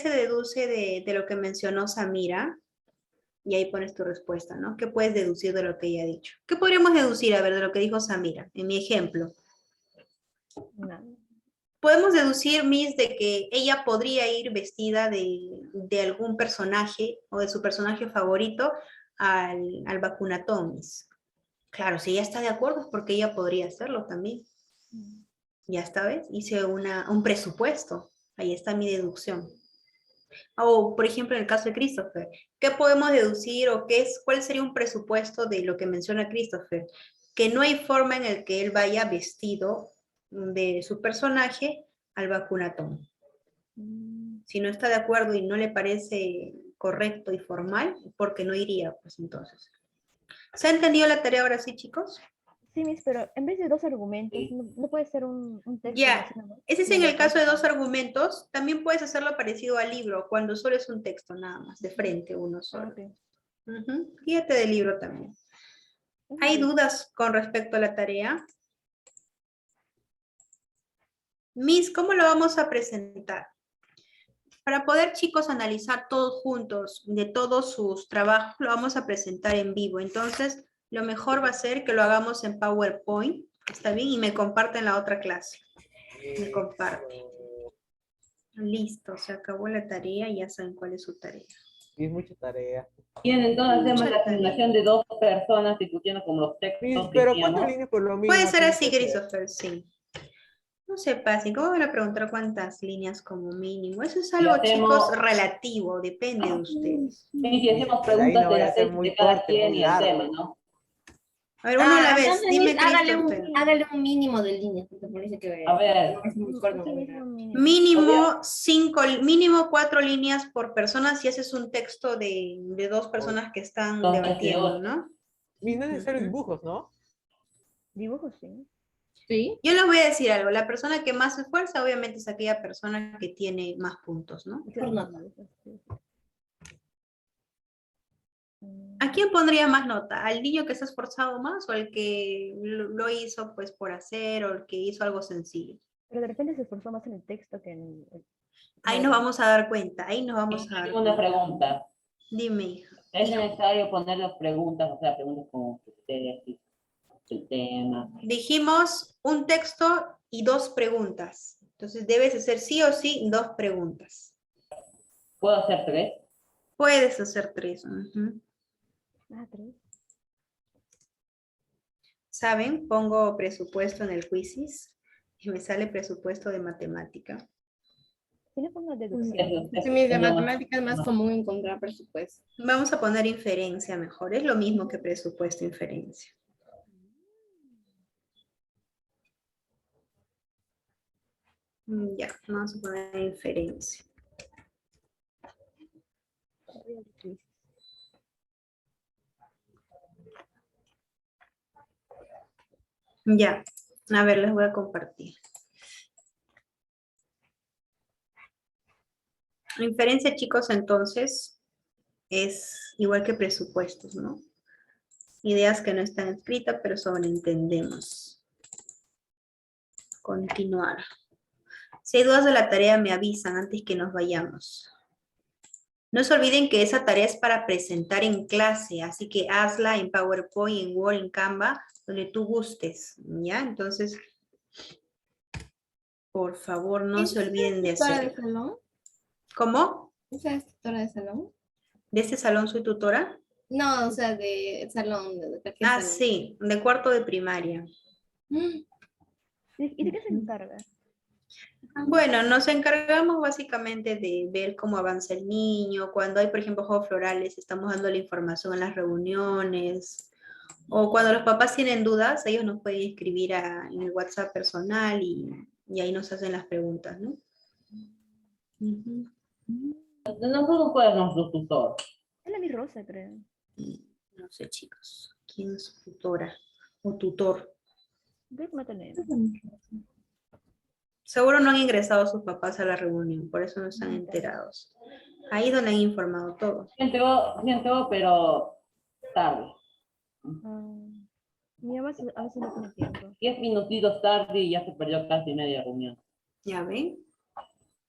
deduce de lo que mencionó Samira? Y ahí pones tu respuesta, ¿no? ¿Qué puedes deducir de lo que ella ha dicho? ¿Qué podríamos deducir, a ver, de lo que dijo Samira, en mi ejemplo? No. Podemos deducir, Miss, de que ella podría ir vestida de algún personaje o de su personaje favorito al vacunatón, Miss. Claro, si ella está de acuerdo es porque ella podría hacerlo también. Ya está, ¿ves? Hice un presupuesto. Ahí está mi deducción. O, por ejemplo, en el caso de Christopher, ¿qué podemos deducir o cuál sería un presupuesto de lo que menciona Christopher? Que no hay forma en el que él vaya vestido de su personaje al vacunatón. Si no está de acuerdo y no le parece correcto y formal, ¿por qué no iría? Pues entonces. ¿Se ha entendido la tarea ahora sí, chicos? Sí, Miss, pero en vez de dos argumentos, Sí. no puede ser un texto. Ya, así nomás, ese es y en el otro caso de dos está- argumentos. También puedes hacerlo parecido al libro, cuando solo es un texto nada más, de frente uno Ah, solo. ok. Fíjate del libro también. ¿Hay dudas con respecto a la tarea? Miss, ¿cómo lo vamos a presentar? Para poder, chicos, analizar todos juntos de todos sus trabajos, lo vamos a presentar en vivo. Entonces, lo mejor va a ser que lo hagamos en PowerPoint, ¿está bien? Y me comparten la otra clase. Me comparten. Listo, se acabó la tarea, ya saben cuál es su tarea. Y es mucha tarea. Bien, entonces hacemos Mucha la tarea. simulación de 2 personas discutiendo como los Miss, textos que pero teníamos. 4 líneas por lo mismo. Puede ser tiene así, que ser. Christopher, sí. No se pasen, ¿cómo van a preguntar cuántas líneas como mínimo? Eso es Y algo, hacemos- chicos, relativo, depende de ustedes. Sí, si hacemos Pero ahí preguntas no de vaya la a ser tesis muy de cada corto, quien muy y el largo. tema, ¿no? A ver, uno a la vez, Entonces, dime, Miss, Christopher. hágale un mínimo de líneas, porque parece que A ver. es muy corto. Sí, mismo mínimo. Mínimo 5, mínimo 4 líneas por persona si haces un texto de 2 personas que están Entonces, debatiendo, ocho. ¿no? Miss, no es necesario Ujú. dibujos, ¿no? Dibujos, sí. Sí. Yo les voy a decir algo, la persona que más se esfuerza obviamente es aquella persona que tiene más puntos, ¿no? Por nota. ¿A quién pondría más nota? ¿Al niño que se ha esforzado más o al que lo hizo pues por hacer o el que hizo algo sencillo? Pero de repente se esforzó más en el texto que en... Ahí nos vamos a dar cuenta, ahí nos vamos a dar Tengo una cuenta. pregunta. Dime, hija. ¿Es necesario poner las preguntas, o sea, preguntas como ustedes, el tema? Dijimos un texto y 2 preguntas. Entonces debes hacer sí o sí 2 preguntas. ¿Puedo hacer 3? Puedes hacer 3. Ujú. Ah, 3. ¿Saben? Pongo presupuesto en el Quizzes y me sale presupuesto de matemática. Si le pongo deducción. Sí, Miss, de matemáticas es más común encontrar presupuesto. Vamos a poner inferencia mejor. Es lo mismo que presupuesto inferencia. Ya, vamos a poner inferencia. Ya, a ver, les voy a compartir. Inferencia, chicos, entonces, es igual que presupuestos, ¿no? Ideas que no están escritas, pero sobreentendemos. Continuar. Si hay dudas de la tarea, me avisan antes que nos vayamos. No se olviden que esa tarea es para presentar en clase, así que hazla en PowerPoint, en Word, en Canva, donde tú gustes, ¿ya? Entonces, por favor, no se olviden de ¿Tutora de hacerlo. salón? ¿Cómo? ¿Esa es tutora de salón? ¿De este salón soy tutora? No, o sea, de salón. De cualquier Ah, salón. sí, de cuarto de primaria. Mm. ¿Y de qué se encarga? Bueno, nos encargamos básicamente de ver cómo avanza el niño, cuando hay, por ejemplo, juegos florales, estamos dando la información en las reuniones, o cuando los papás tienen dudas, ellos nos pueden escribir en el WhatsApp personal y ahí nos hacen las preguntas, ¿no? Ujú. Nosotros podemos ser tutor. Es la mi Rosa, creo. No sé, chicos, ¿quién es su tutora o tutor? Creo que no tenemos. Seguro no han ingresado sus papás a la reunión, por eso no están enterados. Ahí es donde han informado todo. Sí entró, pero tarde. Mi mamá a veces no tiene tiempo, 10 minutitos tarde y ya se perdió casi media reunión. ¿Ya ven?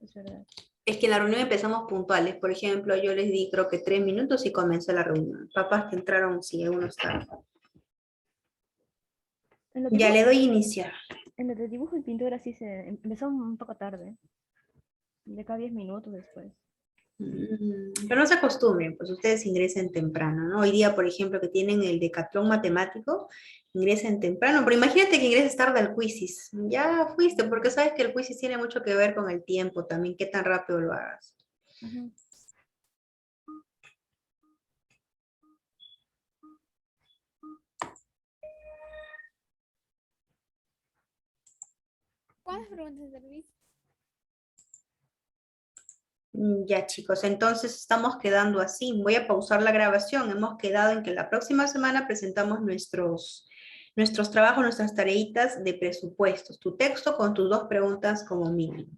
es verdad. Es que en la reunión empezamos puntuales. Por ejemplo, yo les di creo que 3 minutos y comenzó la reunión. Papás que entraron, sí, algunos tarde. En lo Ya dibujo- le doy iniciar. En lo de dibujo y pintura sí se empezó un poco tarde. De cada 10 minutos después. Pero no se acostumbren, pues ustedes ingresen temprano, ¿no? Hoy día, por ejemplo, que tienen el decatlón matemático, ingresen temprano, pero imagínate que ingreses tarde al quizzes. Ya fuiste, porque sabes que el quizzes tiene mucho que ver con el tiempo también, qué tan rápido lo hagas. Ujú. ¿Cuántas preguntas de Luis? Ya, chicos, entonces estamos quedando así. Voy a pausar la grabación. Hemos quedado en que la próxima semana presentamos nuestros trabajos, nuestras tareitas de presupuestos. Tu texto con tus 2 preguntas como mínimo.